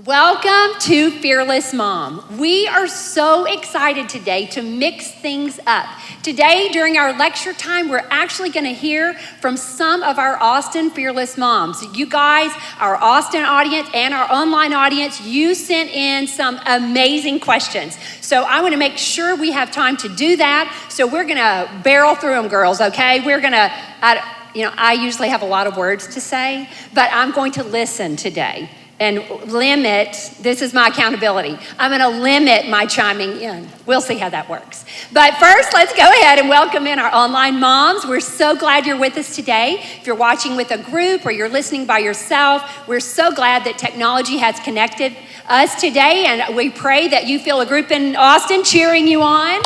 Welcome to Fearless Mom. We are so excited today to mix things up. Today, during our lecture time, we're actually going to hear from some of our Austin Fearless Moms. You guys, our Austin audience and our online audience, you sent in some amazing questions. So I want to make sure we have time to do that. So we're going to barrel through them, girls, okay? We're going to, I usually have a lot of words to say, but I'm going to listen today. And this is my accountability. I'm going to limit my chiming in. We'll see how that works. But first, let's go ahead and welcome in our online moms. We're so glad you're with us today. If you're watching with a group or you're listening by yourself, we're so glad that technology has connected us today. And we pray that you feel a group in Austin cheering you on.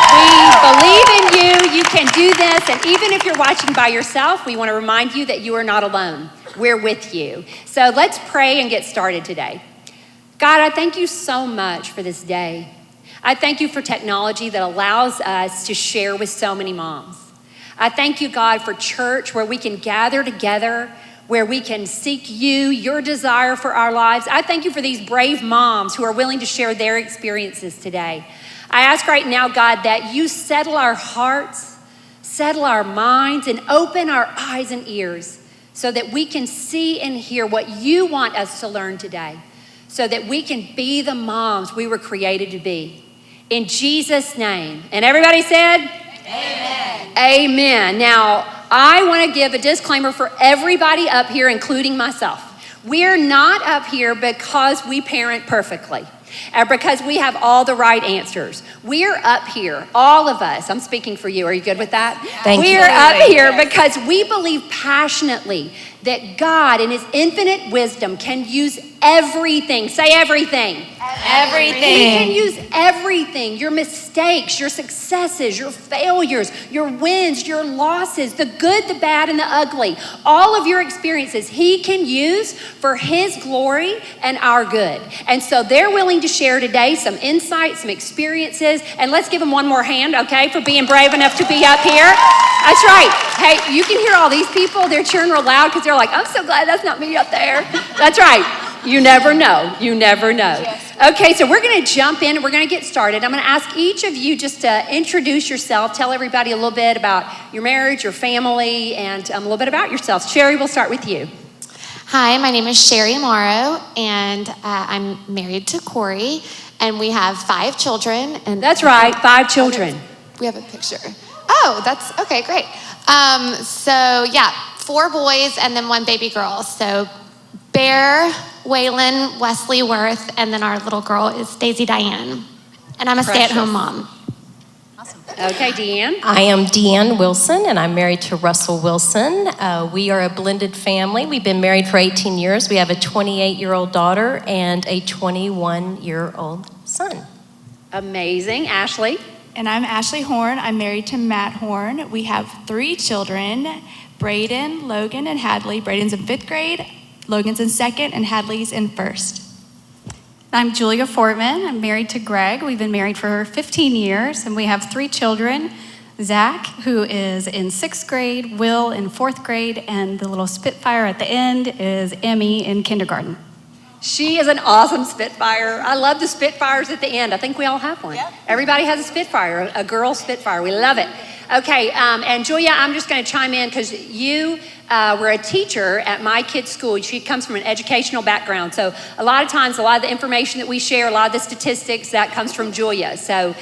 We believe in you. You can do this. And even if you're watching by yourself, we want to remind you that you are not alone. We're with you. So let's pray and get started today. God, I thank you so much for this day. I thank you for technology that allows us to share with so many moms. I thank you, God, for church where we can gather together, where we can seek you, your desire for our lives. I thank you for these brave moms who are willing to share their experiences today. I ask right now, God, that you settle our hearts, settle our minds, and open our eyes and ears so that we can see and hear what you want us to learn today, so that we can be the moms we were created to be. In Jesus' name. And everybody said? Amen. Amen. Now, I want to give a disclaimer for everybody up here, including myself. We're not up here because we parent perfectly, or because we have all the right answers. We're up here, all of us. I'm speaking for you. Are you good with that? We're up here because we believe passionately that God in his infinite wisdom can use everything. Say everything. Everything. He can use everything. Your mistakes, your successes, your failures, your wins, your losses, the good, the bad, and the ugly. All of your experiences he can use for his glory and our good. And so they're willing to share today some insights, some experiences. And let's give them one more hand, okay, for being brave enough to be up here. That's right. Hey, you can hear all these people. They're cheering real loud because they're like, I'm so glad that's not me up there. That's right. You never know. You never know. Yes. Okay, so we're going to jump in and we're going to get started. I'm going to ask each of you just to introduce yourself, tell everybody a little bit about your marriage, your family, and a little bit about yourselves. Sherry, we'll start with you. Hi, my name is Sherry Morrow, and I'm married to Corey, and we have 5 children. And that's right, 5 children. We have a picture. Oh, that's okay, great. 4 boys and then 1 baby girl. So Bear, Waylon, Wesley Worth, and then our little girl is Daisy Diane. And I'm a stay-at-home mom. Awesome. Okay, Deanne. I am Deanne Wilson, and I'm married to Russell Wilson. We are a blended family. We've been married for 18 years. We have a 28-year-old daughter and a 21-year-old son. Amazing. Ashley. And I'm Ashley Horn. I'm married to Matt Horn. We have 3 children, Braden, Logan, and Hadley. Braden's in 5th grade, Logan's in 2nd, and Hadley's in 1st. I'm Julia Fortman. I'm married to Greg. We've been married for 15 years, and we have 3 children. Zach, who is in 6th grade, Will in 4th grade, and the little Spitfire at the end is Emmy in kindergarten. She is an awesome Spitfire. I love the Spitfires at the end. I think we all have one. Yep. Everybody has a Spitfire, a girl Spitfire. We love it. Okay, and Julia, I'm just going to chime in because you were a teacher at my kid's school. She comes from an educational background. So a lot of times, a lot of the information that we share, a lot of the statistics, that comes from Julia. So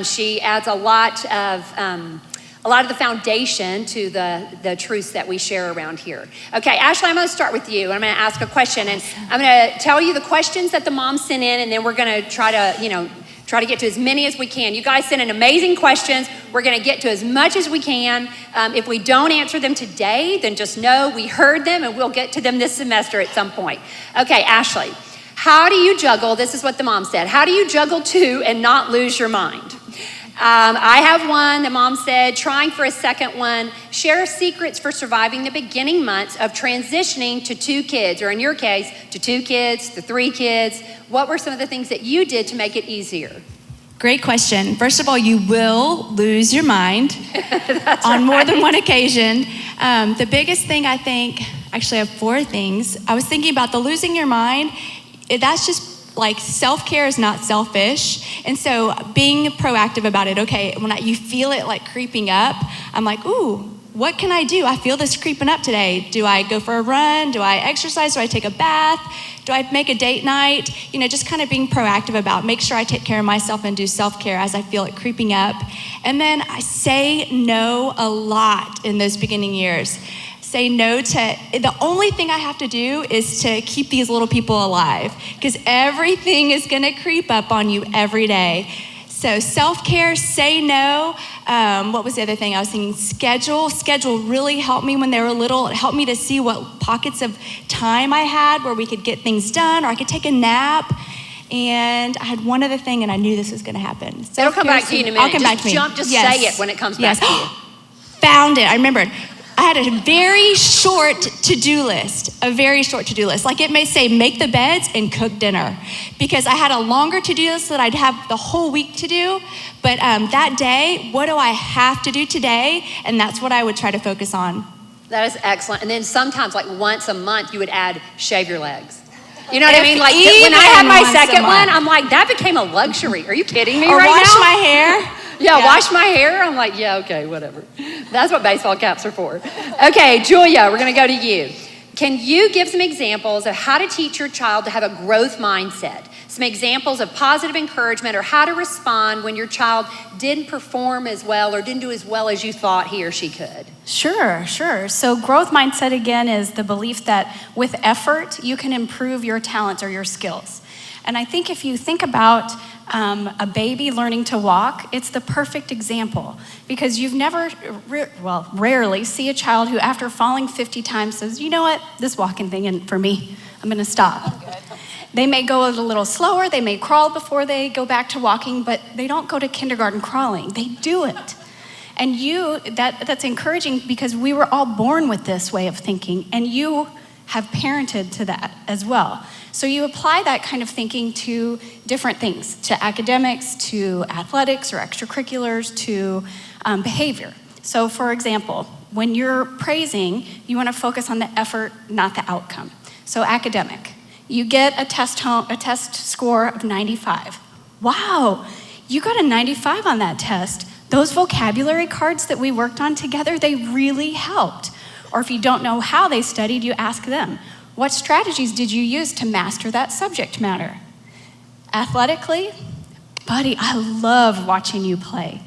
she adds a lot of the foundation to the truths that we share around here. Okay, Ashley, I'm going to start with you. I'm going to ask a question, and I'm going to tell you the questions that the moms sent in, and then we're going to try to get to as many as we can. You guys sent in amazing questions. We're going to get to as much as we can. If we don't answer them today, then just know we heard them, and we'll get to them this semester at some point. Okay, Ashley, how do you juggle? This is what the mom said. How do you juggle 2 and not lose your mind? I have one, the mom said, trying for a second one. Share secrets for surviving the beginning months of transitioning to 2 kids, or in your case, to 2 kids, to 3 kids. What were some of the things that you did to make it easier? Great question. First of all, you will lose your mind on more than one occasion. The biggest thing I think, actually I have 4 things. I was thinking about the losing your mind. that's just like self-care is not selfish. And so being proactive about it, okay, when you feel it like creeping up, I'm like, ooh, what can I do? I feel this creeping up today. Do I go for a run? Do I exercise? Do I take a bath? Do I make a date night? Just kind of being proactive about make sure I take care of myself and do self-care as I feel it creeping up. And then I say no a lot in those beginning years. Say no to, the only thing I have to do is to keep these little people alive, because everything is gonna creep up on you every day. So self-care, say no. What was the other thing I was thinking? Schedule. Schedule really helped me when they were little. It helped me to see what pockets of time I had where we could get things done, or I could take a nap. And I had one other thing, and I knew this was gonna happen. It'll come back to you in a minute. I'll come back to me. Just say it when it comes back to you. Found it, I remembered. I had a very short to-do list, Like it may say, make the beds and cook dinner, because I had a longer to-do list that I'd have the whole week to do. But that day, what do I have to do today? And that's what I would try to focus on. That is excellent. And then sometimes, like once a month, you would add shave your legs. You know what I mean? Like when I had my second one, I'm like, that became a luxury. Are you kidding me or right now? Or wash my hair. Yeah, wash my hair. I'm like, yeah, okay, whatever. That's what baseball caps are for. Okay, Julia, we're gonna go to you. Can you give some examples of how to teach your child to have a growth mindset? Some examples of positive encouragement, or how to respond when your child didn't perform as well or didn't do as well as you thought he or she could? Sure. So growth mindset, again, is the belief that with effort, you can improve your talents or your skills. And I think if you think about a baby learning to walk, it's the perfect example, because you've never, rarely see a child who after falling 50 times says, you know what, this walking thing isn't for me, I'm gonna stop. They may go a little slower, they may crawl before they go back to walking, but they don't go to kindergarten crawling, they do it. And that's encouraging, because we were all born with this way of thinking, and you have parented to that as well. So you apply that kind of thinking to different things, to academics, to athletics or extracurriculars, to behavior. So for example, when you're praising, you want to focus on the effort, not the outcome. So academic, you get a test score of 95. Wow, you got a 95 on that test. Those vocabulary cards that we worked on together, they really helped. Or if you don't know how they studied, you ask them, what strategies did you use to master that subject matter? Athletically, buddy, I love watching you play.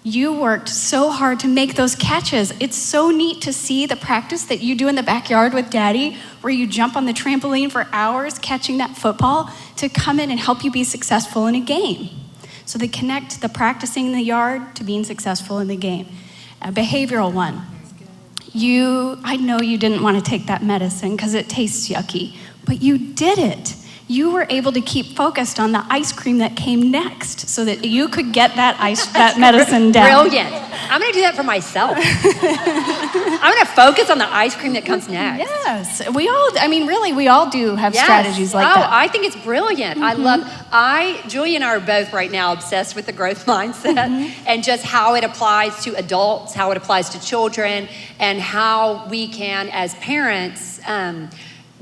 You worked so hard to make those catches. It's so neat to see the practice that you do in the backyard with Daddy, where you jump on the trampoline for hours catching that football to come in and help you be successful in a game. So they connect the practicing in the yard to being successful in the game. A behavioral one. I know you didn't want to take that medicine because it tastes yucky, but you did it. You were able to keep focused on the ice cream that came next so that you could get that medicine down. Brilliant. I'm going to do that for myself. I'm going to focus on the ice cream that comes next. Yes. We all do have strategies like that. I think it's brilliant. Mm-hmm. Julia and I are both right now obsessed with the growth mindset and just how it applies to adults, how it applies to children, and how we can, as parents,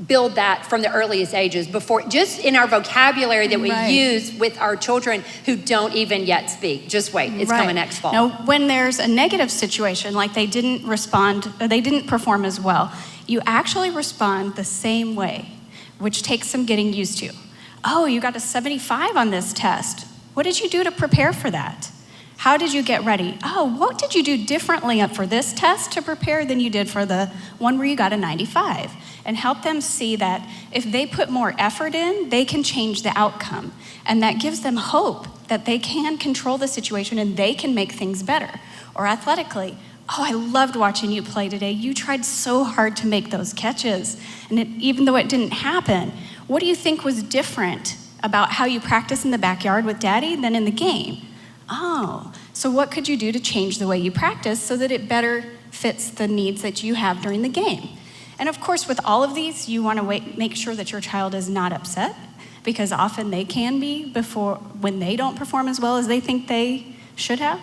build that from the earliest ages, before, just in our vocabulary that we use with our children who don't even yet speak. Just wait, it's coming next fall. Now, when there's a negative situation, like they didn't perform as well, you actually respond the same way, which takes some getting used to. Oh, you got a 75 on this test. What did you do to prepare for that? How did you get ready? Oh, what did you do differently for this test to prepare than you did for the one where you got a 95? And help them see that if they put more effort in, they can change the outcome. And that gives them hope that they can control the situation and they can make things better. Or athletically, oh, I loved watching you play today. You tried so hard to make those catches. And even though it didn't happen, what do you think was different about how you practice in the backyard with Daddy than in the game? Oh, so what could you do to change the way you practice so that it better fits the needs that you have during the game? And of course, with all of these, you want to make sure that your child is not upset, because often they can be when they don't perform as well as they think they should have.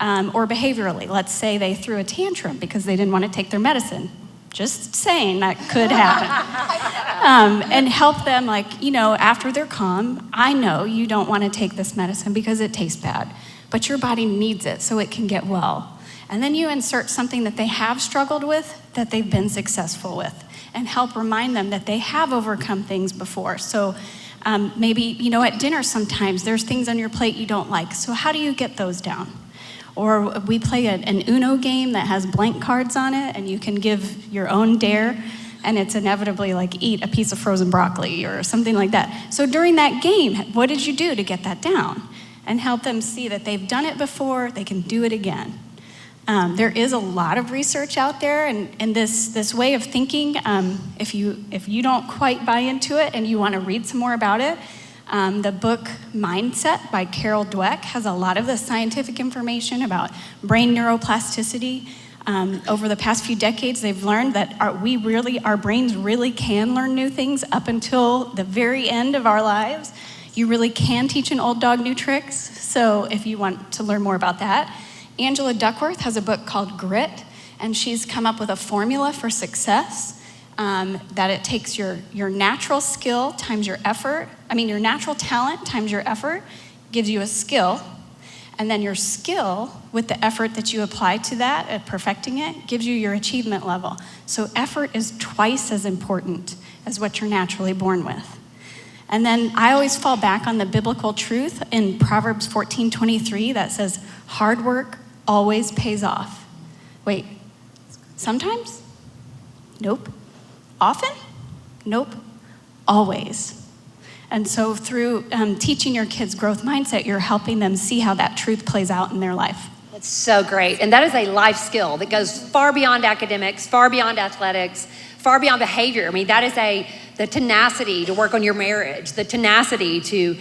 Or behaviorally, let's say they threw a tantrum because they didn't want to take their medicine. Just saying, that could happen. And help them, like, after they're calm, I know you don't want to take this medicine because it tastes bad, but your body needs it so it can get well. And then you insert something that they have struggled with, that they've been successful with, and help remind them that they have overcome things before. So maybe, at dinner sometimes there's things on your plate you don't like. So how do you get those down? Or we play an Uno game that has blank cards on it, and you can give your own dare, and it's inevitably like eat a piece of frozen broccoli or something like that. So during that game, what did you do to get that down? And help them see that they've done it before, they can do it again. There is a lot of research out there, and this way of thinking, if you don't quite buy into it and you want to read some more about it, the book Mindset by Carol Dweck has a lot of the scientific information about brain neuroplasticity. Over the past few decades, they've learned that our brains really can learn new things up until the very end of our lives. You really can teach an old dog new tricks. So if you want to learn more about that, Angela Duckworth has a book called Grit, and she's come up with a formula for success. That it takes your natural skill times your effort, your natural talent times your effort gives you a skill, and then your skill with the effort that you apply to that at perfecting it gives you your achievement level. So effort is twice as important as what you're naturally born with. And then I always fall back on the biblical truth in Proverbs 14:23 that says, hard work always pays off. Wait, sometimes? Nope. Often? Nope. Always. And so through teaching your kids growth mindset, you're helping them see how that truth plays out in their life. That's so great. And that is a life skill that goes far beyond academics, far beyond athletics, far beyond behavior. That is the tenacity to work on your marriage, the tenacity to,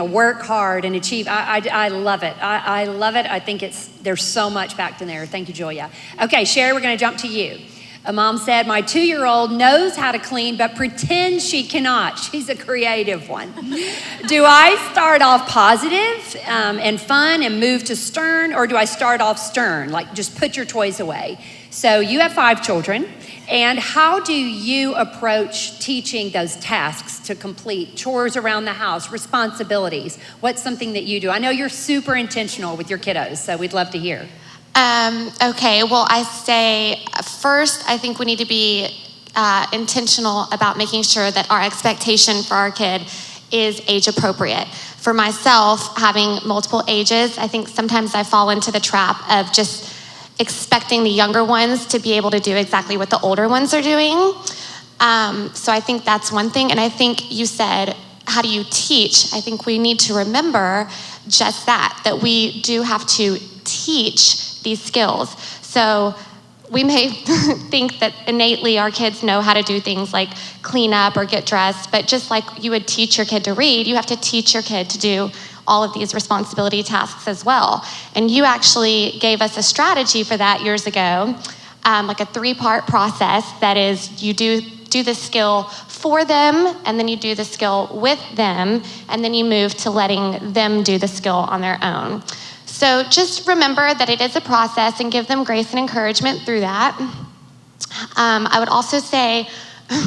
work hard and achieve. I love it. I love it. I think there's so much backed in there. Thank you, Julia. Okay, Sherry, we're going to jump to you. A mom said, my 2-year-old knows how to clean, but pretends she cannot. She's a creative one. Do I start off positive and fun and move to stern, or do I start off stern, like just put your toys away? So you have 5 children, and how do you approach teaching those tasks to complete, chores around the house, responsibilities? What's something that you do? I know you're super intentional with your kiddos, so we'd love to hear. Okay, well, I say first, I think we need to be intentional about making sure that our expectation for our kid is age appropriate. For myself, having multiple ages, I think sometimes I fall into the trap of just expecting the younger ones to be able to do exactly what the older ones are doing. So I think that's one thing. And I think you said, how do you teach? I think we need to remember just that we do have to teach these skills. So we may think that innately our kids know how to do things like clean up or get dressed, but just like you would teach your kid to read, you have to teach your kid to do all of these responsibility tasks as well. And you actually gave us a strategy for that years ago, like a 3-part process. That is, you do the skill for them, and then you do the skill with them, and then you move to letting them do the skill on their own. So just remember that it is a process and give them grace and encouragement through that. I would also say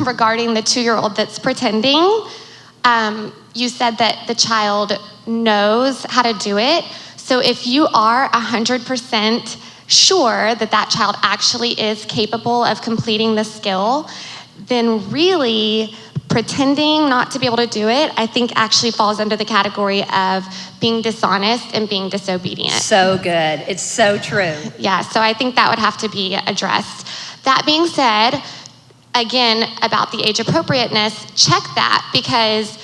regarding the 2-year-old that's pretending, you said that the child knows how to do it. So if you are 100% sure that that child actually is capable of completing the skill, then really pretending not to be able to do it, I think actually falls under the category of being dishonest and being disobedient. So good. It's so true. Yeah, so I think that would have to be addressed. That being said, again, about the age appropriateness, check that, because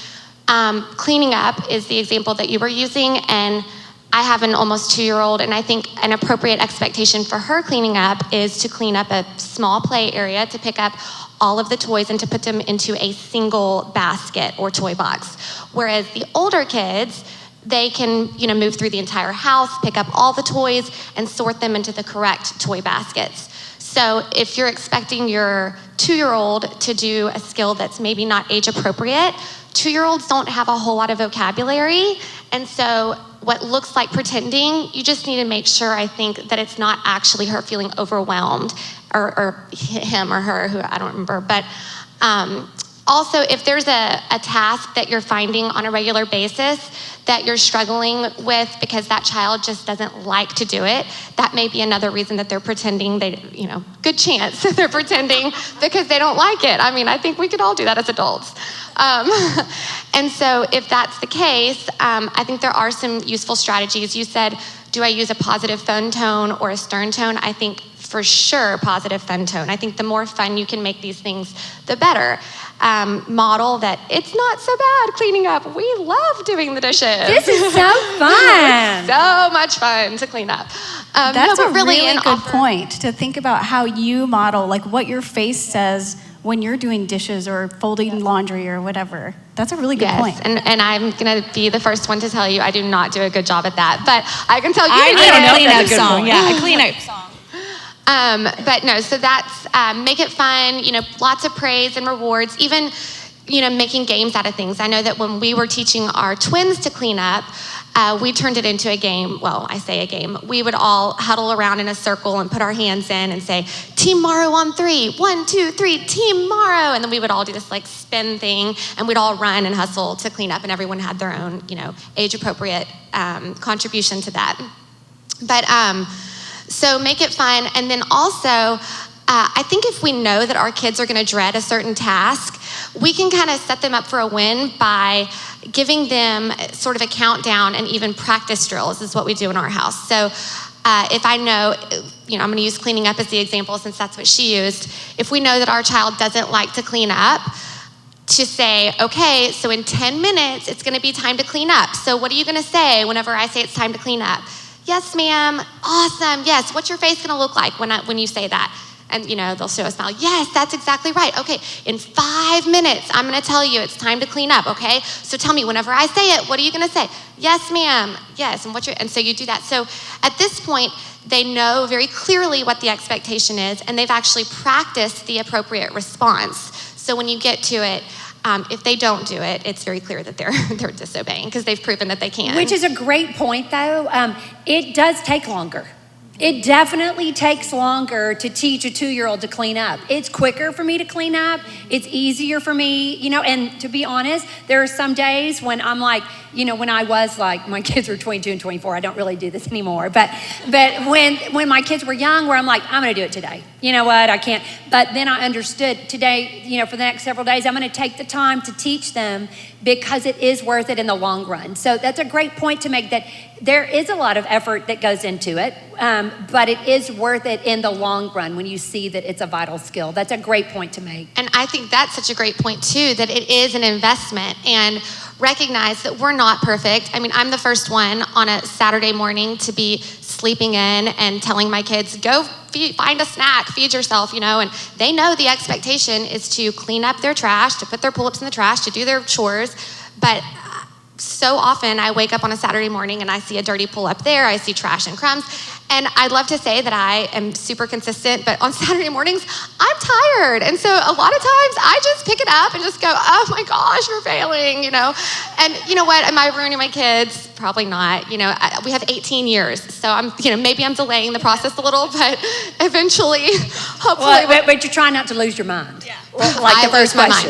cleaning up is the example that you were using, and I have an almost 2-year-old, and I think an appropriate expectation for her cleaning up is to clean up a small play area, to pick up all of the toys and to put them into a single basket or toy box. Whereas the older kids, they can, move through the entire house, pick up all the toys, and sort them into the correct toy baskets. So if you're expecting your 2-year-old to do a skill that's maybe not age appropriate, 2-year-olds don't have a whole lot of vocabulary. And so what looks like pretending, you just need to make sure, I think, that it's not actually her feeling overwhelmed, or him or her, who I don't remember. But Also, if there's a task that you're finding on a regular basis that you're struggling with because that child just doesn't like to do it, that may be another reason that they're pretending good chance that they're pretending because they don't like it. I mean, I think we could all do that as adults. And so if that's the case, I think there are some useful strategies. You said, do I use a positive fun tone or a stern tone? I think for sure positive fun tone. I think the more fun you can make these things, the better. Model that it's not so bad cleaning up. We love doing the dishes. This is so fun. So much fun to clean up. That's a really good offer- point, to think about how you model, like what your face says when you're doing dishes or folding laundry or whatever. That's a really good point. And I'm gonna be the first one to tell you I do not do a good job at that, but I can tell you I do. did a that's a cleanup good song. point. Yeah, a cleanup song. But no, so that's make it fun, lots of praise and rewards, even, making games out of things. I know that when we were teaching our twins to clean up, we turned it into a game. Well, I say a game. We would all huddle around in a circle and put our hands in and say, Team Morrow on 3, 1, 2, 3, Team Morrow. And then we would all do this like spin thing and we'd all run and hustle to clean up, and everyone had their own, age appropriate contribution to that. But, so make it fun. And then also, I think if we know that our kids are going to dread a certain task, we can kind of set them up for a win by giving them sort of a countdown and even practice drills is what we do in our house. So if I know, I'm going to use cleaning up as the example since that's what she used. If we know that our child doesn't like to clean up, to say, okay, so in 10 minutes, it's going to be time to clean up. So what are you going to say whenever I say it's time to clean up? Yes, ma'am. Awesome. Yes. What's your face going to look like when you say that? And, they'll show a smile. Yes, that's exactly right. Okay, in 5 minutes, I'm going to tell you it's time to clean up, okay? So tell me, whenever I say it, what are you going to say? Yes, ma'am. Yes, and so you do that. So at this point, they know very clearly what the expectation is, and they've actually practiced the appropriate response. So when you get to it, if they don't do it, it's very clear that they're disobeying because they've proven that they can. Which is a great point, though. It does take longer. It definitely takes longer to teach a 2-year-old to clean up. It's quicker for me to clean up. It's easier for me, and to be honest, there are some days when I'm like, when I was like, my kids are 22 and 24, I don't really do this anymore. But when my kids were young, where I'm like, I'm gonna do it today. You know what, I can't. But then I understood today, for the next several days, I'm gonna take the time to teach them because it is worth it in the long run. So that's a great point to make, that there is a lot of effort that goes into it, but it is worth it in the long run when you see that it's a vital skill. That's a great point to make. And I think that's such a great point too, that it is an investment, and recognize that we're not perfect. I mean, I'm the first one on a Saturday morning to be sleeping in and telling my kids, go find a snack, feed yourself, and they know the expectation is to clean up their trash, to put their pull-ups in the trash, to do their chores. But so often I wake up on a Saturday morning and I see a dirty pull-up there, I see trash and crumbs. And I'd love to say that I am super consistent, but on Saturday mornings, I'm tired. And so a lot of times I just pick it up and just go, oh my gosh, you're failing, And you know what, am I ruining my kids? Probably not. We have 18 years, so I'm, maybe I'm delaying the process a little, but eventually, hopefully. But you're trying not to lose your mind. Yeah. Like the first question.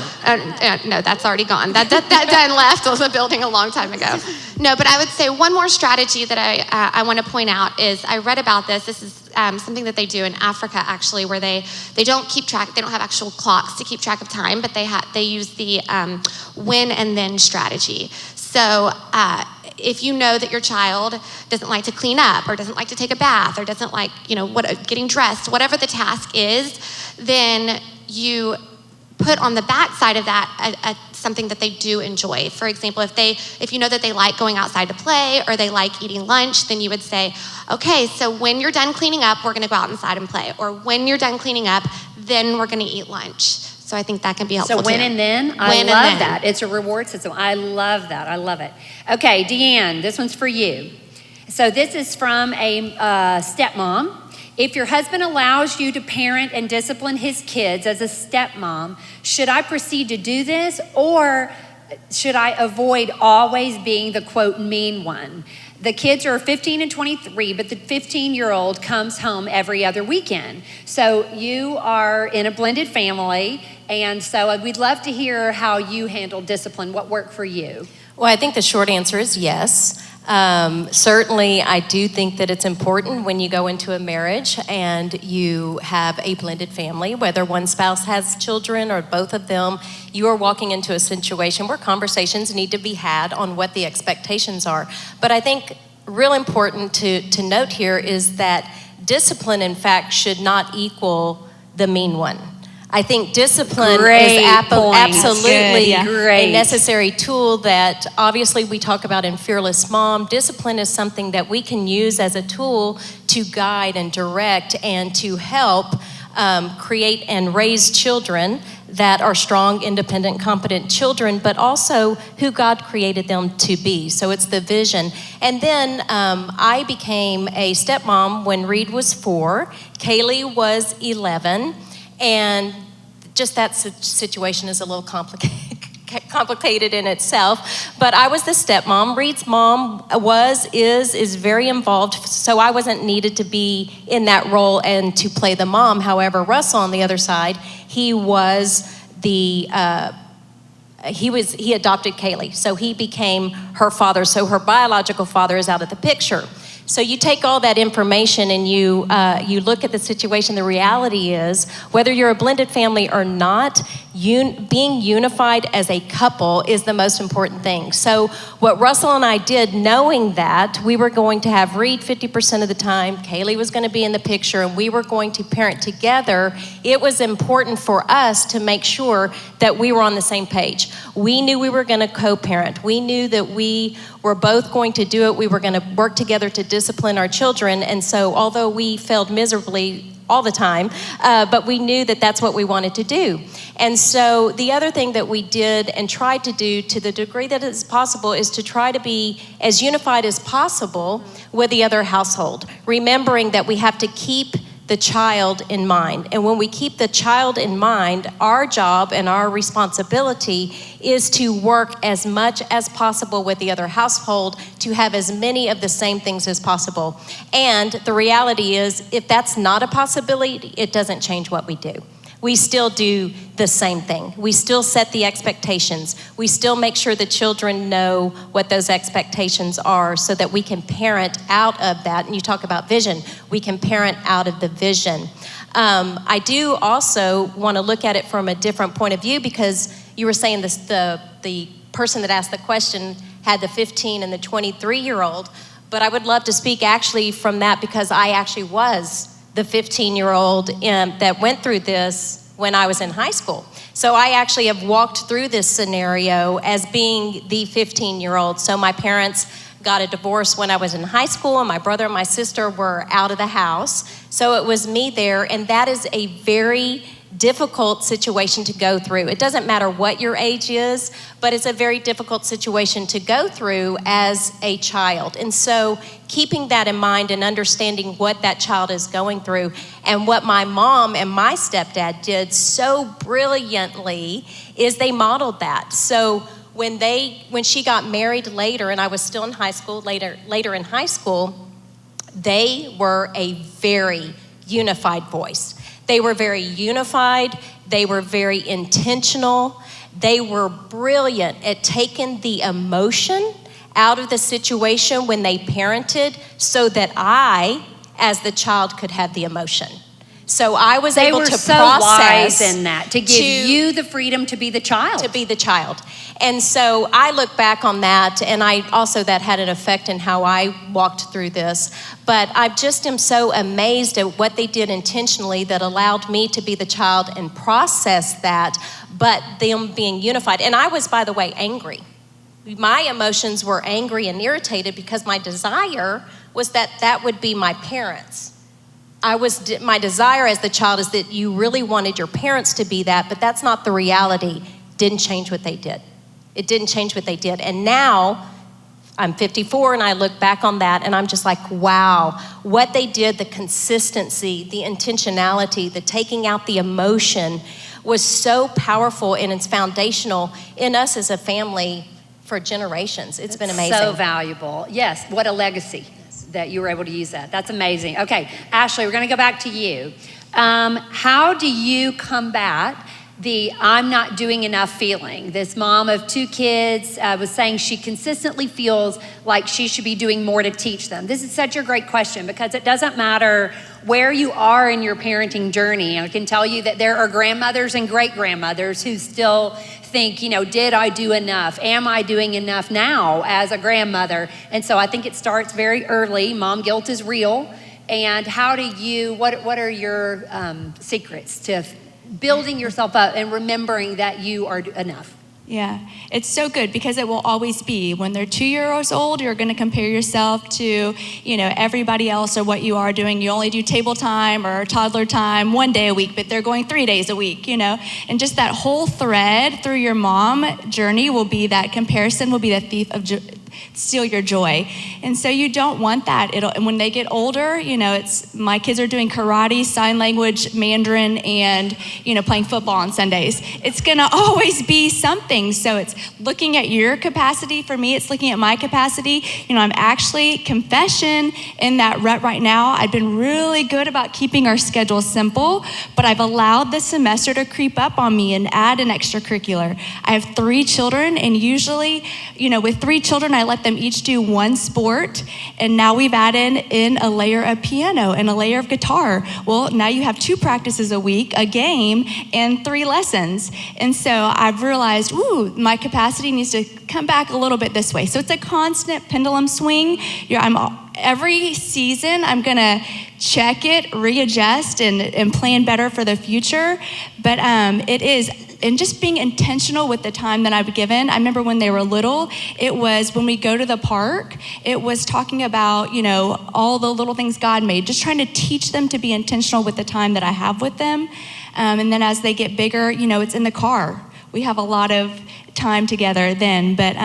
No, that's already gone. That done left the building a long time ago. No, but I would say one more strategy that I want to point out is, I read about this. This is something that they do in Africa, actually, where they don't keep track. They don't have actual clocks to keep track of time, but they use the when and then strategy. So if you know that your child doesn't like to clean up, or doesn't like to take a bath, or doesn't like, getting dressed, whatever the task is, then you put on the back side of that something that they do enjoy. For example, if you know that they like going outside to play, or they like eating lunch, then you would say, okay, so when you're done cleaning up, we're gonna go out inside and play. Or when you're done cleaning up, then we're gonna eat lunch. So I think that can be helpful too. So when and then, I love that. It's a reward system. I love that. I love it. Okay, Deanne, this one's for you. So this is from a stepmom. If your husband allows you to parent and discipline his kids as a stepmom, should I proceed to do this, or should I avoid always being the, quote, mean one? The kids are 15 and 23, but the 15-year-old comes home every other weekend. So you are in a blended family, And so we'd love to hear how you handle discipline. What worked for you? Well, I think the short answer is yes. Certainly, I do think that it's important when you go into a marriage and you have a blended family, whether one spouse has children or both of them, you are walking into a situation where conversations need to be had on what the expectations are. But I think real important to note here is that discipline, in fact, should not equal the mean one. I think discipline Great is point. absolutely That's good, yeah. a necessary tool that obviously we talk about in Fearless Mom. Discipline is something that we can use as a tool to guide and direct and to help create and raise children that are strong, independent, competent children, but also who God created them to be. So it's the vision. And then I became a stepmom when Reed was 4, Kaylee was 11, and just that situation is a little complicated in itself. But I was the stepmom. Reed's mom is very involved, so I wasn't needed to be in that role and to play the mom. However, Russell on the other side, he adopted Kaylee, so he became her father. So her biological father is out of the picture. So you take all that information and you look at the situation. The reality is, whether you're a blended family or not, being unified as a couple is the most important thing. So what Russell and I did, knowing that we were going to have Reed 50% of the time, Kaylee was going to be in the picture, and we were going to parent together, it was important for us to make sure that we were on the same page. We knew we were going to co-parent. We knew that we were both going to do it. We were going to work together to discipline our children. And so although we failed miserably all the time, but we knew that that's what we wanted to do. And so the other thing that we did and tried to do to the degree that is possible is to try to be as unified as possible with the other household, remembering that we have to keep the child in mind. And when we keep the child in mind, our job and our responsibility is to work as much as possible with the other household to have as many of the same things as possible. And the reality is, if that's not a possibility, it doesn't change what we do. We still do the same thing. We still set the expectations. We still make sure the children know what those expectations are so that we can parent out of that. And you talk about vision. We can parent out of the vision. I do also want to look at it from a different point of view, because you were saying this, the person that asked the question had the 15 and the 23-year-old. But I would love to speak actually from that, because I actually was the 15-year-old that went through this when I was in high school. So I actually have walked through this scenario as being the 15-year-old. So my parents got a divorce when I was in high school, and my brother and my sister were out of the house. So it was me there, and that is a very difficult situation to go through. It doesn't matter what your age is, but it's a very difficult situation to go through as a child. And so keeping that in mind and understanding what that child is going through, and what my mom and my stepdad did so brilliantly is they modeled that. So when she got married later, and I was still in high school, later in high school, they were a very unified voice. They were very unified. They were very intentional. They were brilliant at taking the emotion out of the situation when they parented, so that I, as the child, could have the emotion. So I was able to so process wise in that, to give you the freedom to be the child. To be the child. And so I look back on that, and I also, that had an effect in how I walked through this. But I just am so amazed at what they did intentionally that allowed me to be the child and process that, but them being unified. And I was, by the way, angry. My emotions were angry and irritated, because my desire was that would be my parents. My desire as the child is that you really wanted your parents to be that, but that's not the reality. Didn't change what they did. It didn't change what they did. And now I'm 54, and I look back on that, and I'm just like, wow, what they did, the consistency, the intentionality, the taking out the emotion was so powerful, and it's foundational in us as a family for generations. It's been amazing. So valuable. Yes, what a legacy that you were able to use that. That's amazing. Okay, Ashley, we're going to go back to you. How do you combat the I'm not doing enough feeling. This mom of 2 kids was saying she consistently feels like she should be doing more to teach them. This is such a great question because it doesn't matter where you are in your parenting journey. I can tell you that there are grandmothers and great-grandmothers who still think, did I do enough? Am I doing enough now as a grandmother? And so I think it starts very early. Mom guilt is real. And what are your secrets to building yourself up and remembering that you are enough? Yeah, it's so good because it will always be. When they're 2 years old, you're going to compare yourself to, everybody else or what you are doing. You only do table time or toddler time 1 day a week, but they're going 3 days a week, And just that whole thread through your mom journey will be that comparison will be the thief of steal your joy. And so you don't want that. And when they get older, it's my kids are doing karate, sign language, Mandarin, and, playing football on Sundays. It's going to always be something. So it's looking at your capacity. For me, it's looking at my capacity. I'm actually, confession, in that rut right now. I've been really good about keeping our schedule simple, but I've allowed this semester to creep up on me and add an extracurricular. I have 3 children, and usually, with 3 children, I let them each do one sport, and now we've added in a layer of piano and a layer of guitar. Well, now you have 2 practices a week, a game, and 3 lessons. And so I've realized, my capacity needs to come back a little bit this way. So it's a constant pendulum swing. Every season, I'm gonna check it, readjust, and plan better for the future. But it is, and just being intentional with the time that I've given. I remember when they were little, it was when we go to the park, it was talking about, all the little things God made, just trying to teach them to be intentional with the time that I have with them. And then as they get bigger, it's in the car. We have a lot of time together then, but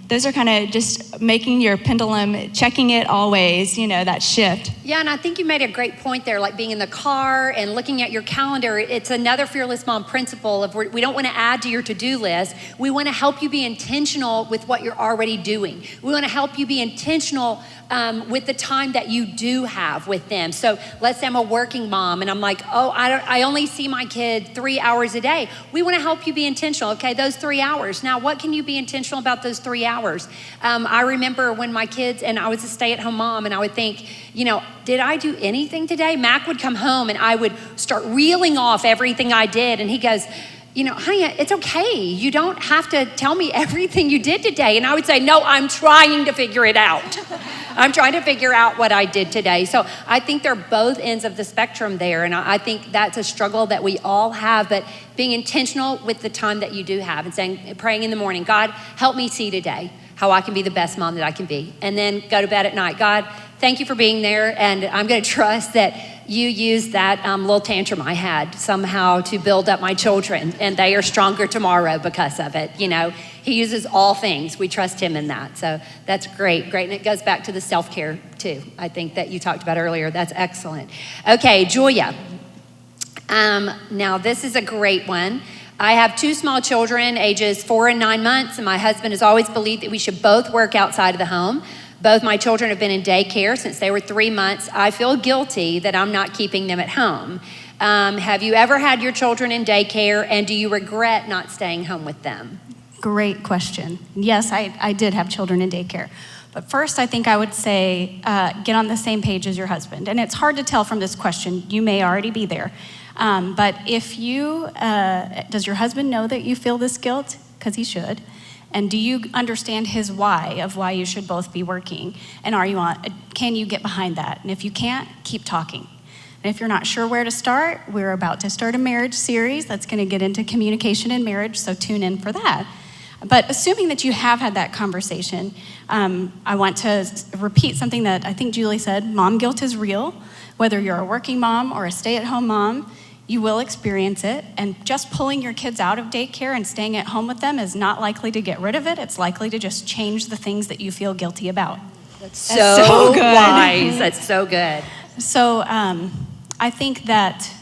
those are kind of just making your pendulum, checking it always, that shift. Yeah, and I think you made a great point there, like being in the car and looking at your calendar. It's another Fearless Mom principle of we don't want to add to your to-do list. We want to help you be intentional with what you're already doing. We want to help you be intentional with the time that you do have with them. So let's say I'm a working mom and I'm like, I only see my kid 3 hours a day. We want to help you be intentional. Okay, those 3 hours. Now, what can you be intentional about those 3 hours? I remember when my kids, and I was a stay-at-home mom, and I would think, did I do anything today? Mac would come home and I would start reeling off everything I did. And he goes, honey, it's okay. You don't have to tell me everything you did today. And I would say, no, I'm trying to figure it out. I'm trying to figure out what I did today. So I think they're both ends of the spectrum there. And I think that's a struggle that we all have, but being intentional with the time that you do have and praying in the morning, God, help me see today how I can be the best mom that I can be. And then go to bed at night. God, thank you for being there. And I'm going to trust that you used that little tantrum I had somehow to build up my children, and they are stronger tomorrow because of it. He uses all things. We trust him in that. So that's great. And it goes back to the self-care too, I think, that you talked about earlier. That's excellent. Okay, Julia. Now this is a great one. I have 2 small children, ages 4 and 9 months, and my husband has always believed that we should both work outside of the home. Both my children have been in daycare since they were 3 months. I feel guilty that I'm not keeping them at home. Have you ever had your children in daycare, and do you regret not staying home with them? Great question. Yes, I did have children in daycare. But first, I think I would say get on the same page as your husband. And it's hard to tell from this question. You may already be there. But if you, does your husband know that you feel this guilt? Because he should. And do you understand his why of why you should both be working? And can you get behind that? And if you can't, keep talking. And if you're not sure where to start, we're about to start a marriage series that's going to get into communication in marriage, so tune in for that. But assuming that you have had that conversation, I want to repeat something that I think Julie said. Mom guilt is real. Whether you're a working mom or a stay-at-home mom, you will experience it, and just pulling your kids out of daycare and staying at home with them is not likely to get rid of it. It's likely to just change the things that you feel guilty about. That's so good. Wise. That's so good. So I think that,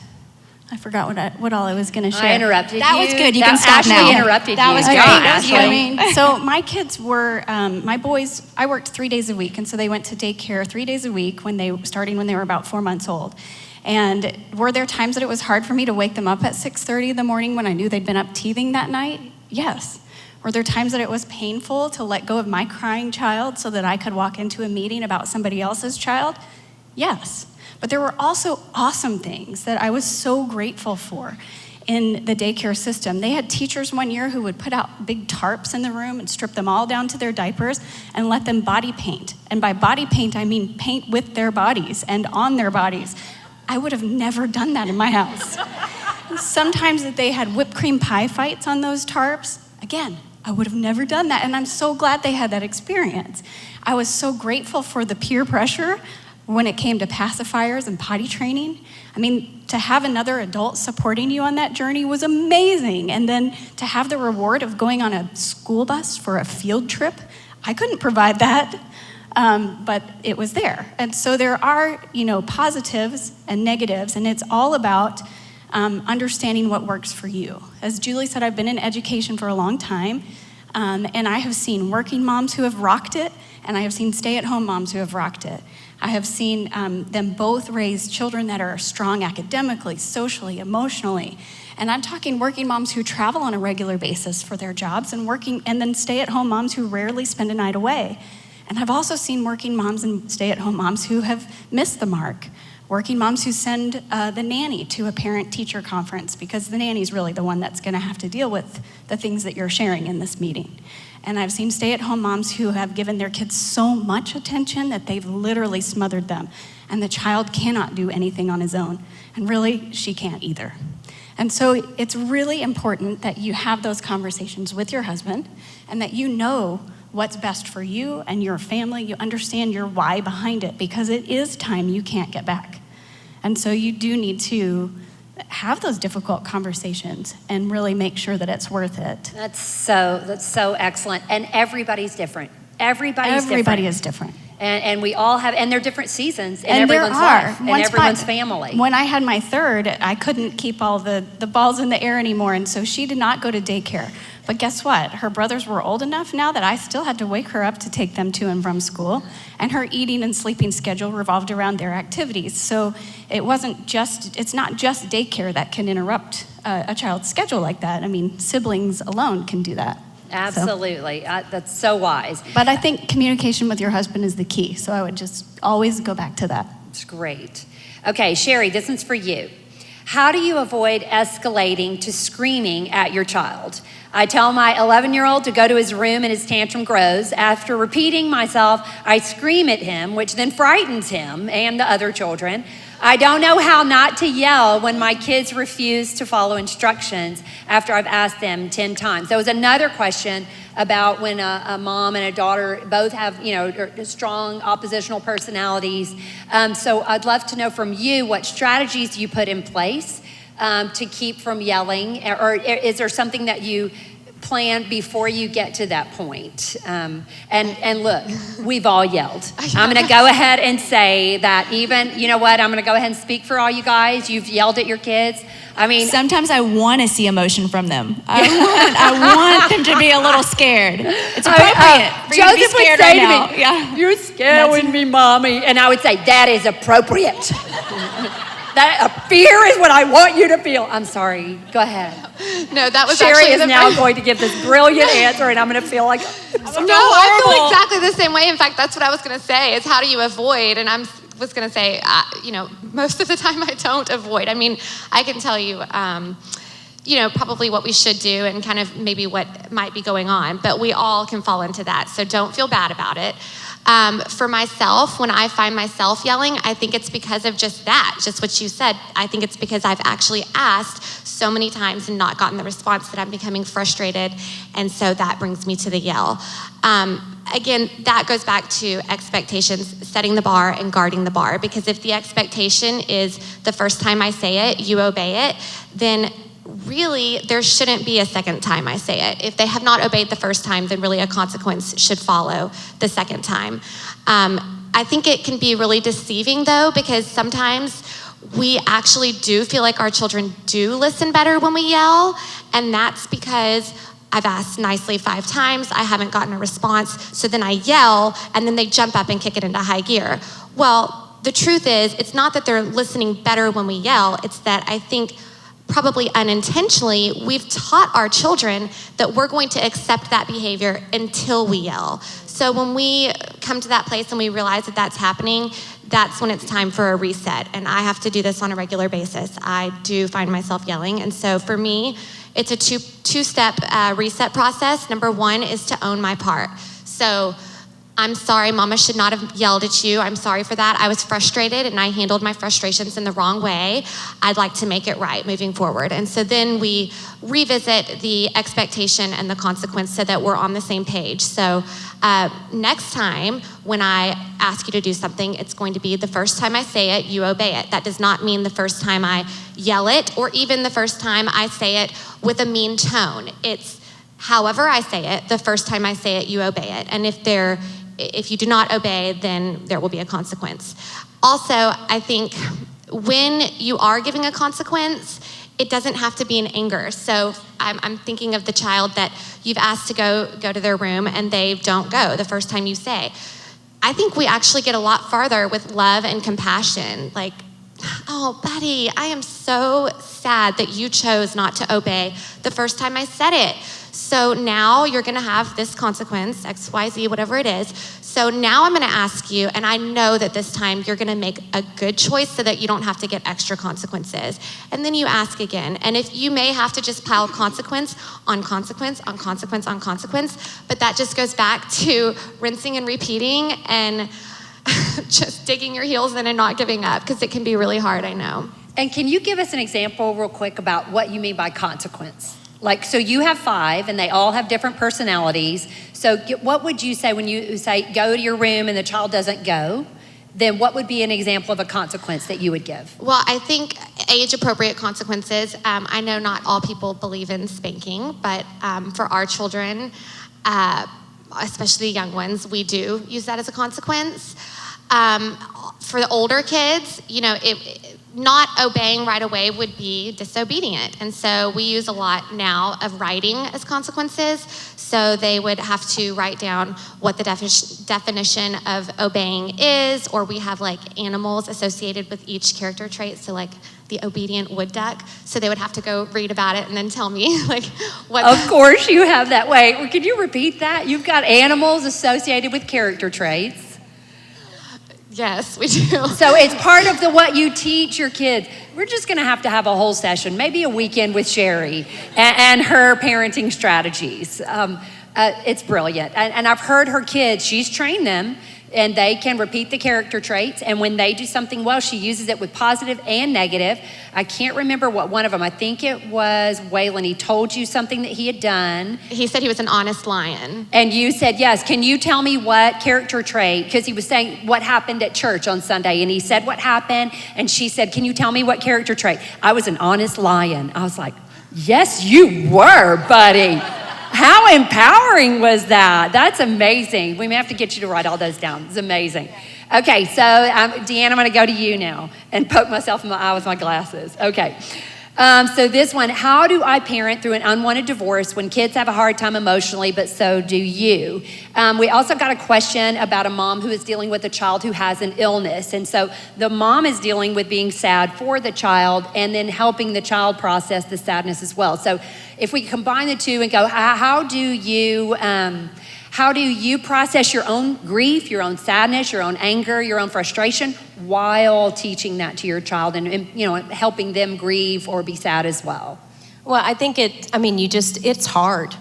I forgot what all I was going to share. I interrupted That you. was good. You can stop now. Ashley interrupted That you. was Go, great. That was Ashley. So my kids were, my boys, I worked 3 days a week, and so they went to daycare 3 days a week starting when they were about 4 months old. And were there times that it was hard for me to wake them up at 6:30 in the morning when I knew they'd been up teething that night? Yes. Were there times that it was painful to let go of my crying child so that I could walk into a meeting about somebody else's child? Yes. But there were also awesome things that I was so grateful for in the daycare system. They had teachers one year who would put out big tarps in the room and strip them all down to their diapers and let them body paint. And by body paint, I mean paint with their bodies and on their bodies. I would have never done that in my house. Sometimes that they had whipped cream pie fights on those tarps. Again, I would have never done that, and I'm so glad they had that experience. I was so grateful for the peer pressure when it came to pacifiers and potty training. I mean, to have another adult supporting you on that journey was amazing. And then to have the reward of going on a school bus for a field trip, I couldn't provide that, but it was there. And so there are, positives and negatives, and it's all about understanding what works for you. As Julie said, I've been in education for a long time, and I have seen working moms who have rocked it, and I have seen stay-at-home moms who have rocked it. I have seen them both raise children that are strong academically, socially, emotionally. And I'm talking working moms who travel on a regular basis for their jobs and then stay-at-home moms who rarely spend a night away. And I've also seen working moms and stay-at-home moms who have missed the mark. Working moms who send the nanny to a parent-teacher conference because the nanny's really the one that's gonna have to deal with the things that you're sharing in this meeting. And I've seen stay-at-home moms who have given their kids so much attention that they've literally smothered them. And the child cannot do anything on his own. And really, she can't either. And so it's really important that you have those conversations with your husband and that you know what's best for you and your family. You understand your why behind it because it is time you can't get back. And so you do need to have those difficult conversations and really make sure that it's worth it. That's so excellent. And everybody's different. Everybody is different. And we all have, and they're different seasons in everyone's life and everyone's family. When I had my third, I couldn't keep all the balls in the air anymore, and so she did not go to daycare. But guess what? Her brothers were old enough now that I still had to wake her up to take them to and from school, and her eating and sleeping schedule revolved around their activities. So it's not just daycare that can interrupt a child's schedule like that. I mean, siblings alone can do that. Absolutely. That's so wise. But I think communication with your husband is the key, so I would just always go back to that. It's great. Okay, Sherry, this one's for you. How do you avoid escalating to screaming at your child? I tell my 11-year-old to go to his room and his tantrum grows. After repeating myself, I scream at him, which then frightens him and the other children. I don't know how not to yell when my kids refuse to follow instructions after I've asked them 10 times. There was another question about when a mom and a daughter both have, strong oppositional personalities. So I'd love to know from you, what strategies you put in place to keep from yelling, or is there something that you plan before you get to that point? And look, we've all yelled. I'm gonna go ahead and say that even, you know what, I'm gonna go ahead and speak for all you guys. You've yelled at your kids. I mean, sometimes I want to see emotion from them. I want them to be a little scared. It's appropriate for you to be scared right now. Yeah. You're scaring me, mommy. And I would say, that is appropriate. That fear is what I want you to feel. I'm sorry. Go ahead. No, that was Sherry actually is now going to give this brilliant answer, and I'm going to feel like I feel exactly the same way. In fact, that's what I was going to say. Is how do you avoid? And I was going to say, most of the time I don't avoid. I mean, I can tell you, probably what we should do and kind of maybe what might be going on. But we all can fall into that, so don't feel bad about it. For myself, when I find myself yelling, I think it's because of just what you said. I think it's because I've actually asked so many times and not gotten the response that I'm becoming frustrated, and so that brings me to the yell. Again, that goes back to expectations, setting the bar and guarding the bar, because if the expectation is the first time I say it, you obey it, then really, there shouldn't be a second time I say it. If they have not obeyed the first time, then really a consequence should follow the second time. I think it can be really deceiving, though, because sometimes we actually do feel like our children do listen better when we yell, and that's because I've asked nicely 5 times, I haven't gotten a response, so then I yell, and then they jump up and kick it into high gear. Well, the truth is, it's not that they're listening better when we yell, it's that I think probably unintentionally, we've taught our children that we're going to accept that behavior until we yell. So when we come to that place and we realize that that's happening, that's when it's time for a reset. And I have to do this on a regular basis. I do find myself yelling. And so for me, it's a two-step reset process. Number one is to own my part. So I'm sorry, Mama should not have yelled at you. I'm sorry for that. I was frustrated and I handled my frustrations in the wrong way. I'd like to make it right moving forward. And so then we revisit the expectation and the consequence so that we're on the same page. So next time when I ask you to do something, it's going to be the first time I say it, you obey it. That does not mean the first time I yell it or even the first time I say it with a mean tone. It's however I say it, the first time I say it, you obey it. And if you do not obey, then there will be a consequence. Also, I think when you are giving a consequence, it doesn't have to be in anger. So I'm thinking of the child that you've asked to go to their room and they don't go the first time you say. I think we actually get a lot farther with love and compassion. Like, oh, buddy, I am so sad that you chose not to obey the first time I said it. So now you're gonna have this consequence, X, Y, Z, whatever it is. So now I'm gonna ask you, and I know that this time you're gonna make a good choice so that you don't have to get extra consequences. And then you ask again. And if you may have to just pile consequence on consequence on consequence on consequence, but that just goes back to rinsing and repeating and just digging your heels in and not giving up, because it can be really hard, I know. And can you give us an example real quick about what you mean by consequence? Like, so you have 5 and they all have different personalities. So what would you say when you say go to your room and the child doesn't go? Then what would be an example of a consequence that you would give? Well, I think age-appropriate consequences, I know not all people believe in spanking, but for our children, especially the young ones, we do use that as a consequence. For the older kids, not obeying right away would be disobedient. And so we use a lot now of writing as consequences. So they would have to write down what the definition of obeying is, or we have like animals associated with each character trait. So like the obedient wood duck. So they would have to go read about it and then tell me like what. Of course you have that. Wait, could you repeat that? You've got animals associated with character traits. Yes, we do. So it's part of what you teach your kids. We're just going to have a whole session, maybe a weekend with Sherry and her parenting strategies. It's brilliant. And I've heard her kids, she's trained them, and they can repeat the character traits. And when they do something well, she uses it with positive and negative. I can't remember what one of them, I think it was Waylon. He told you something that he had done. He said he was an honest lion. And you said, yes, can you tell me what character trait? Because he was saying what happened at church on Sunday. And he said what happened. And she said, can you tell me what character trait? I was an honest lion. I was like, yes, you were, buddy. How empowering was that? That's amazing. We may have to get you to write all those down. It's amazing. Okay, so Deanna, I'm going to go to you now and poke myself in my eye with my glasses. Okay. So this one, how do I parent through an unwanted divorce when kids have a hard time emotionally, but so do you? We also got a question about a mom who is dealing with a child who has an illness. And so the mom is dealing with being sad for the child and then helping the child process the sadness as well. So if we combine the two and go, how do you process your own grief, your own sadness, your own anger, your own frustration while teaching that to your child and helping them grieve or be sad as well? Well, I think it's hard.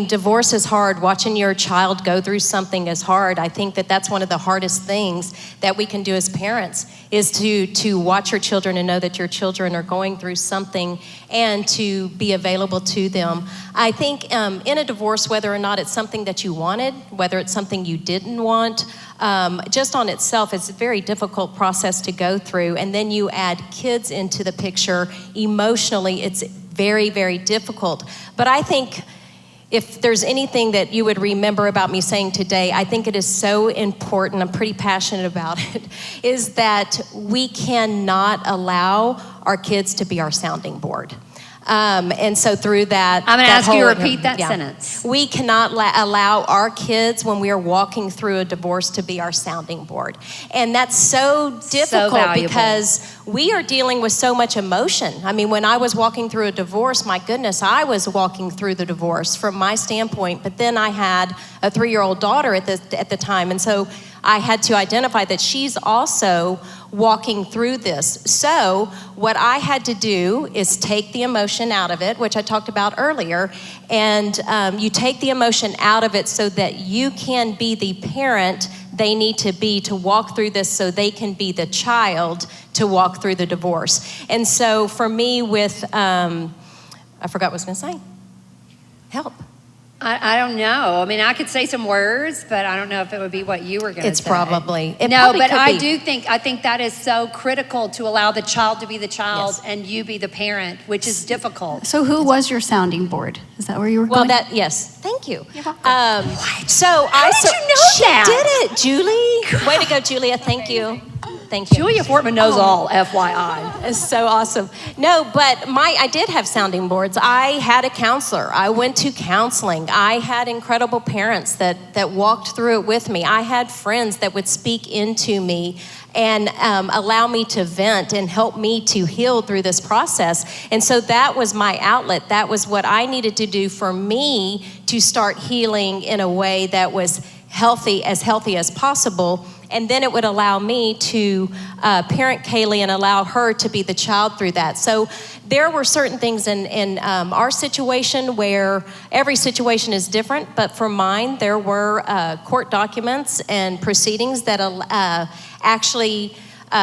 Divorce is hard. Watching your child go through something is hard. I think that's one of the hardest things that we can do as parents is to watch your children and know that your children are going through something and to be available to them. I think in a divorce, whether or not it's something that you wanted, whether it's something you didn't want, just on itself, it's a very difficult process to go through. And then you add kids into the picture. Emotionally, it's very, very difficult. But I think if there's anything that you would remember about me saying today, I think it is so important, I'm pretty passionate about it, is that we cannot allow our kids to be our sounding board. And so through that, I'm going to that ask you to whole- repeat that yeah. sentence. We cannot allow our kids, when we are walking through a divorce, to be our sounding board. And that's so difficult valuable. because we are dealing with so much emotion. I mean, when I was walking through a divorce, my goodness, I was walking through the divorce from my standpoint, but then I had a 3-year-old daughter at the time. And so I had to identify that she's also walking through this. So what I had to do is take the emotion out of it, which I talked about earlier, and you take the emotion out of it so that you can be the parent they need to be to walk through this, so they can be the child to walk through the divorce. And so for me with, I forgot what I was gonna say. Help. I don't know. I mean, I could say some words, but I don't know if it would be what you were going to say. It's probably. It No, probably but could I be. think that is so critical to allow the child to be the child and you be the parent, which is difficult. So who was your sounding board? Is that where you were Well, going? yes. Thank you. You're welcome. So How did you know she that? did it, Julie. Way to go, Julia. Thank you. Thank you. Julia Fortman knows all, FYI. It's so awesome. No, but I did have sounding boards. I had a counselor. I went to counseling. I had incredible parents that walked through it with me. I had friends that would speak into me and allow me to vent and help me to heal through this process. And so that was my outlet. That was what I needed to do for me to start healing in a way that was healthy as possible. And then it would allow me to parent Kaylee and allow her to be the child through that. So there were certain things in our situation where every situation is different, but for mine, there were court documents and proceedings that actually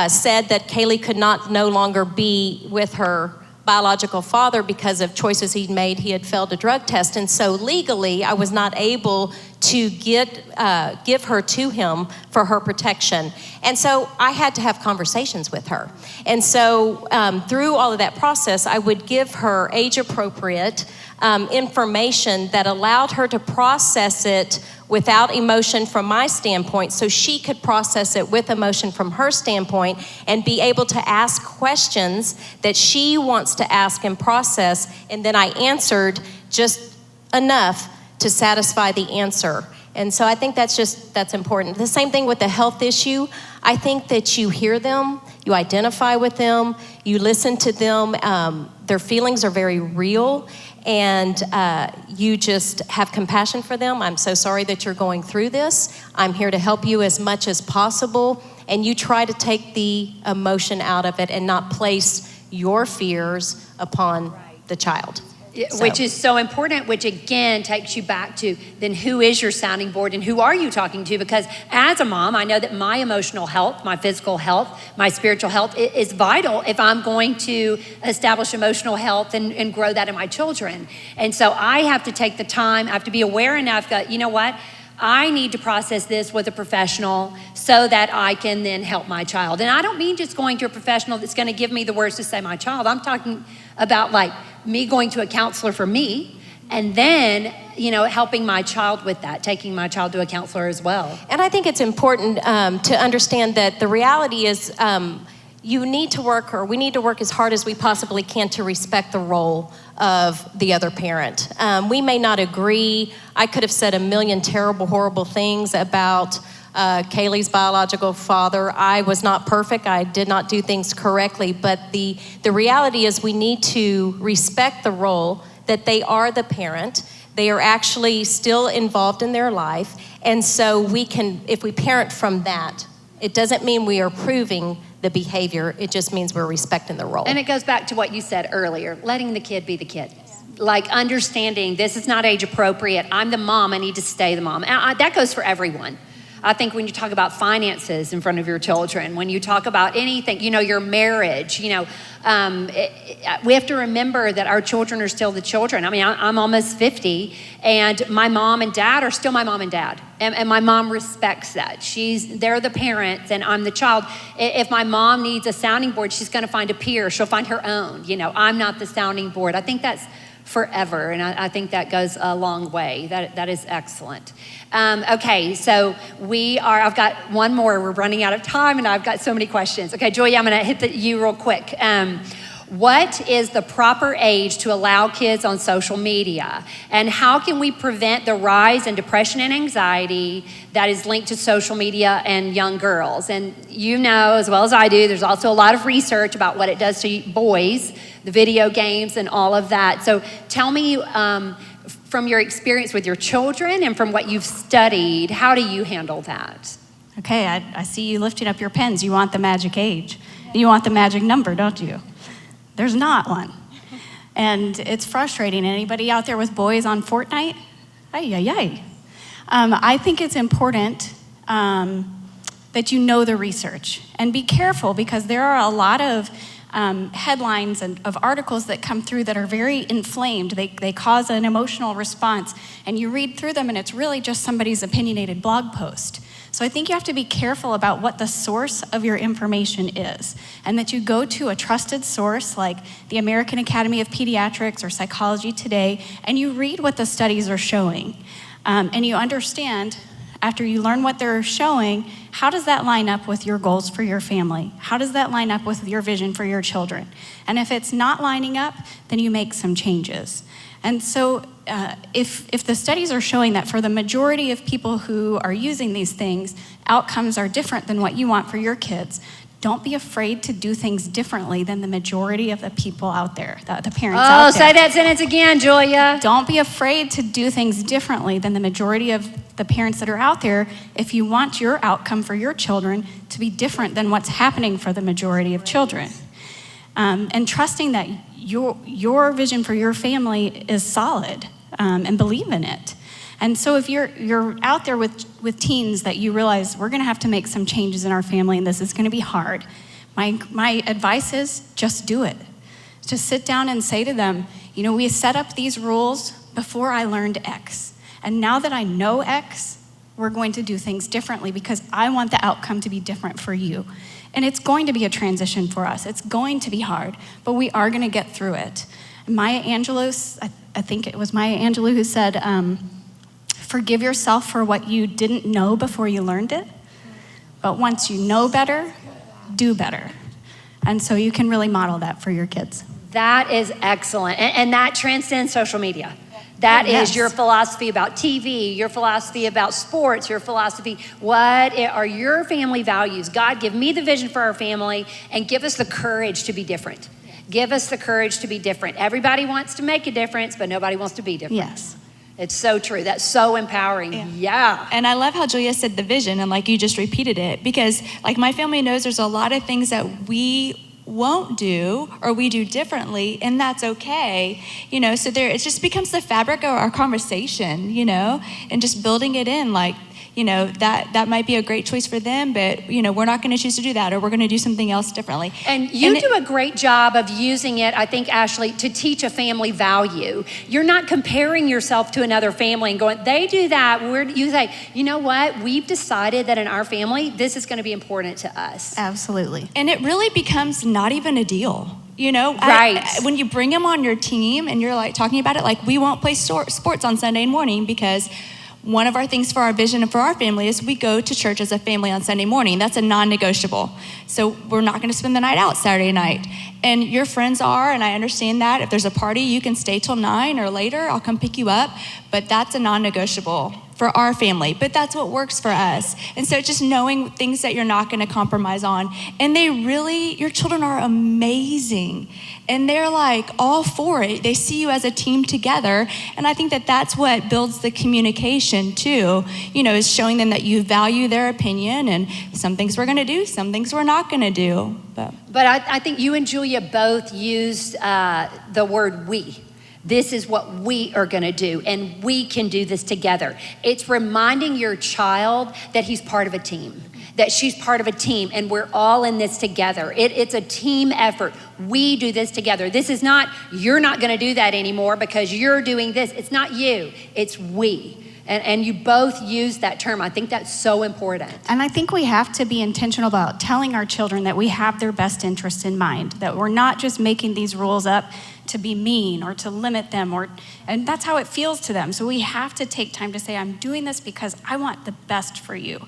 said that Kaylee could no longer be with her biological father because of choices he'd made. He had failed a drug test. And so legally, I was not able to give her to him for her protection. And so I had to have conversations with her. And so through all of that process, I would give her age-appropriate information that allowed her to process it without emotion from my standpoint, so she could process it with emotion from her standpoint and be able to ask questions that she wants to ask and process, and then I answered just enough to satisfy the answer. And so I think that's important. The same thing with the health issue. I think that you hear them, you identify with them, you listen to them. Their feelings are very real, and you just have compassion for them. I'm so sorry that you're going through this. I'm here to help you as much as possible. And you try to take the emotion out of it and not place your fears upon the child. Which is so important, which again takes you back to then who is your sounding board and who are you talking to? Because as a mom, I know that my emotional health, my physical health, my spiritual health is vital if I'm going to establish emotional health and grow that in my children. And so I have to take the time, I have to be aware enough that, you know what? I need to process this with a professional so that I can then help my child. And I don't mean just going to a professional that's going to give me the words to say my child. I'm talking about like me going to a counselor for me and then, you know, helping my child with that, taking my child to a counselor as well. And I think it's important to understand that the reality is we need to work as hard as we possibly can to respect the role of the other parent. We may not agree. I could have said a million terrible, horrible things about Kaylee's biological father. I was not perfect. I did not do things correctly. But the reality is we need to respect the role that they are the parent. They are actually still involved in their life. And so we can, if we parent from that, it doesn't mean we are approving the behavior. It just means we're respecting the role. And it goes back to what you said earlier, letting the kid be the kid. Like understanding this is not age appropriate. I'm the mom, I need to stay the mom. And that goes for everyone. I think when you talk about finances in front of your children, when you talk about anything, you know, your marriage, you know, we have to remember that our children are still the children. I mean, I'm almost 50, and my mom and dad are still my mom and dad. And my mom respects that. They're the parents, and I'm the child. If my mom needs a sounding board, she's gonna find a peer. She'll find her own. You know, I'm not the sounding board. I think that's forever, and I think that goes a long way. That is excellent. Okay, so I've got one more. We're running out of time, and I've got so many questions. Okay, Julia, I'm gonna hit you real quick. What is the proper age to allow kids on social media? And how can we prevent the rise in depression and anxiety that is linked to social media and young girls? And you know as well as I do, there's also a lot of research about what it does to boys, the video games and all of that. So tell me from your experience with your children and from what you've studied, how do you handle that? Okay, I see you lifting up your pens. You want the magic age. You want the magic number, don't you? There's not one. And it's frustrating. Anybody out there with boys on Fortnite? Ay, ay, ay. I think it's important that you know the research. And be careful, because there are a lot of headlines and of articles that come through that are very inflamed. They cause an emotional response. And you read through them, and it's really just somebody's opinionated blog post. So I think you have to be careful about what the source of your information is, and that you go to a trusted source like the American Academy of Pediatrics or Psychology Today, and you read what the studies are showing. And you understand, after you learn what they're showing, how does that line up with your goals for your family? How does that line up with your vision for your children? And if it's not lining up, then you make some changes. And so if the studies are showing that for the majority of people who are using these things, outcomes are different than what you want for your kids, don't be afraid to do things differently than the majority of the people out there, the parents out there. Oh, say that sentence again, Julia. Don't be afraid to do things differently than the majority of the parents that are out there if you want your outcome for your children to be different than what's happening for the majority of children. And trusting that your vision for your family is solid, and believe in it. And so if you're out there with teens that you realize we're gonna have to make some changes in our family and this is gonna be hard, my advice is just do it. Just sit down and say to them, you know, we set up these rules before I learned X. And now that I know X, we're going to do things differently because I want the outcome to be different for you. And it's going to be a transition for us. It's going to be hard, but we are gonna get through it. Maya Angelou, I think it was Maya Angelou who said, forgive yourself for what you didn't know before you learned it, but once you know better, do better. And so you can really model that for your kids. That is excellent, and that transcends social media. That is your philosophy about TV, your philosophy about sports, your philosophy. What are your family values? God, give me the vision for our family and give us the courage to be different. Give us the courage to be different. Everybody wants to make a difference, but nobody wants to be different. Yes. It's so true. That's so empowering. Yeah. And I love how Julia said the vision, and like you just repeated it, because like my family knows there's a lot of things that we won't do or we do differently, and that's okay, you know. So it just becomes the fabric of our conversation, you know, and just building it in, like, you know, that might be a great choice for them, but, you know, we're not going to choose to do that, or we're going to do something else differently. And you do a great job of using it, I think, Ashley, to teach a family value. You're not comparing yourself to another family and going, they do that. You say, you know what? We've decided that in our family, this is going to be important to us. Absolutely. And it really becomes not even a deal. You know, right. When you bring them on your team and you're like talking about it, like we won't play sports on Sunday morning because one of our things for our vision and for our family is we go to church as a family on Sunday morning. That's a non-negotiable. So we're not going to spend the night out Saturday night. And your friends are, and I understand that. If there's a party, you can stay till 9 or later. I'll come pick you up. But that's a non-negotiable for our family. But that's what works for us. And so just knowing things that you're not going to compromise on. And your children are amazing. And they're like all for it. They see you as a team together. And I think that that's what builds the communication too, you know, is showing them that you value their opinion, and some things we're going to do, some things we're not going to do. But I think you and Julia both used the word we. This is what we are going to do, and we can do this together. It's reminding your child that he's part of a team, that she's part of a team, and we're all in this together. It's a team effort. We do this together. This is not, you're not going to do that anymore because you're doing this. It's not you, it's we. And you both use that term. I think that's so important. And I think we have to be intentional about telling our children that we have their best interest in mind, that we're not just making these rules up to be mean or to limit them, and that's how it feels to them. So we have to take time to say, I'm doing this because I want the best for you.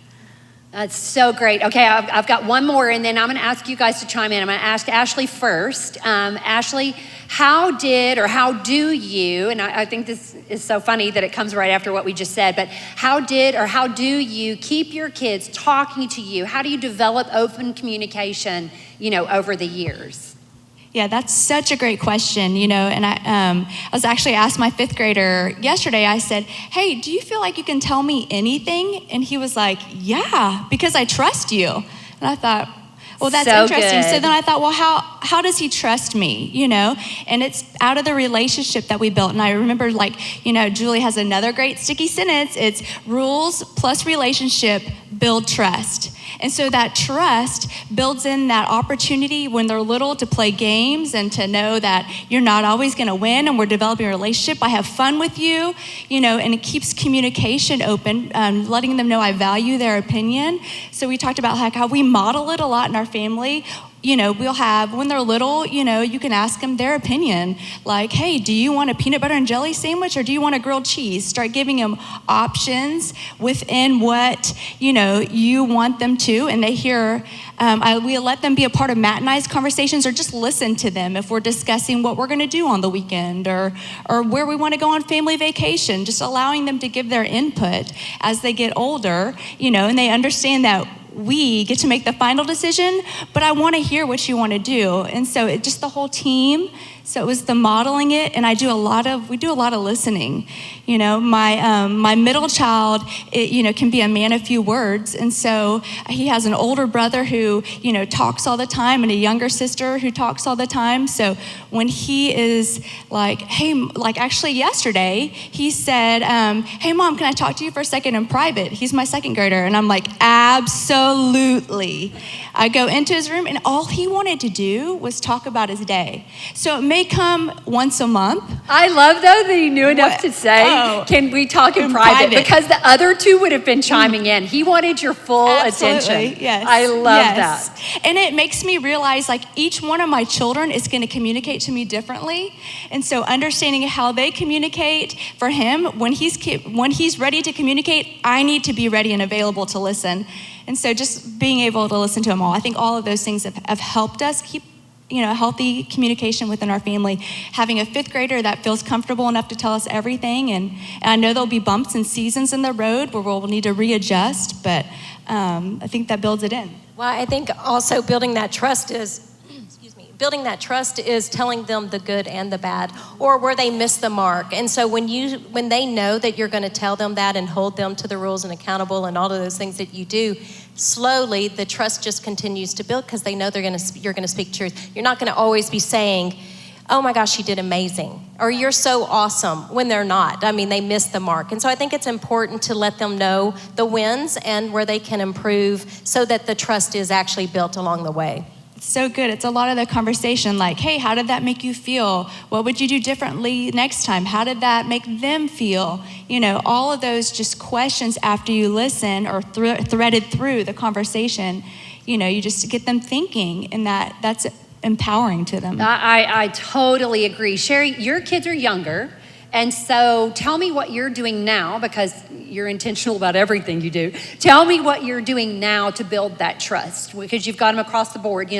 That's so great. Okay, I've got one more, and then I'm going to ask you guys to chime in. I'm going to ask Ashley first. Ashley, how do you, and I think this is so funny that it comes right after what we just said, but how do you keep your kids talking to you? How do you develop open communication, over the years? Yeah, that's such a great question, and I was actually asked my 5th grader yesterday, I said, hey, do you feel like you can tell me anything? And he was like, yeah, because I trust you. And I thought, well, that's so interesting. good. So then I thought, well, how does he trust me, And it's out of the relationship that we built. And I remember, Julie has another great sticky sentence. It's rules plus relationship build trust. And so that trust builds in that opportunity when they're little to play games and to know that you're not always going to win and we're developing a relationship. I have fun with you, and it keeps communication open, letting them know I value their opinion. So we talked about how we model it a lot in our family. We'll have, when they're little, you can ask them their opinion. Like, hey, do you want a peanut butter and jelly sandwich or do you want a grilled cheese? Start giving them options within what, you want them to. And they hear, we'll let them be a part of Matt and I's conversations or just listen to them if we're discussing what we're going to do on the weekend or where we want to go on family vacation. Just allowing them to give their input as they get older, and they understand that we get to make the final decision, but I want to hear what you want to do. And so it just the whole team. So it was the modeling it, and we do a lot of listening. My middle child, can be a man of few words, and so he has an older brother who, talks all the time, and a younger sister who talks all the time. So when he is like, hey, actually yesterday, he said, hey, Mom, can I talk to you for a second in private? He's my 2nd grader, and I'm like, absolutely. I go into his room, and all he wanted to do was talk about his day. So it may come once a month. I love, though, that he knew enough to say, can we talk in private? Because the other two would have been chiming in. He wanted your full attention. Yes. I love that. And it makes me realize, each one of my children is going to communicate to me differently. And so understanding how they communicate for him, when he's ready to communicate, I need to be ready and available to listen. And so just being able to listen to them all, I think all of those things have helped us keep, healthy communication within our family. Having a 5th grader that feels comfortable enough to tell us everything, and I know there'll be bumps and seasons in the road where we'll need to readjust, but I think that builds it in. Well, I think also building that trust is telling them the good and the bad, or where they miss the mark. And so when they know that you're going to tell them that and hold them to the rules and accountable and all of those things that you do, slowly the trust just continues to build because they know you're going to speak truth. You're not going to always be saying, oh my gosh, you did amazing, or you're so awesome, when they're not. I mean, they miss the mark. And so I think it's important to let them know the wins and where they can improve so that the trust is actually built along the way. So good. It's a lot of the conversation like, hey, how did that make you feel? What would you do differently next time? How did that make them feel? All of those just questions after you listen or threaded through the conversation, you just get them thinking, and that's empowering to them. I totally agree. Sherry, your kids are younger. And so tell me what you're doing now, because you're intentional about everything you do. Tell me what you're doing now to build that trust, because you've got them across the board.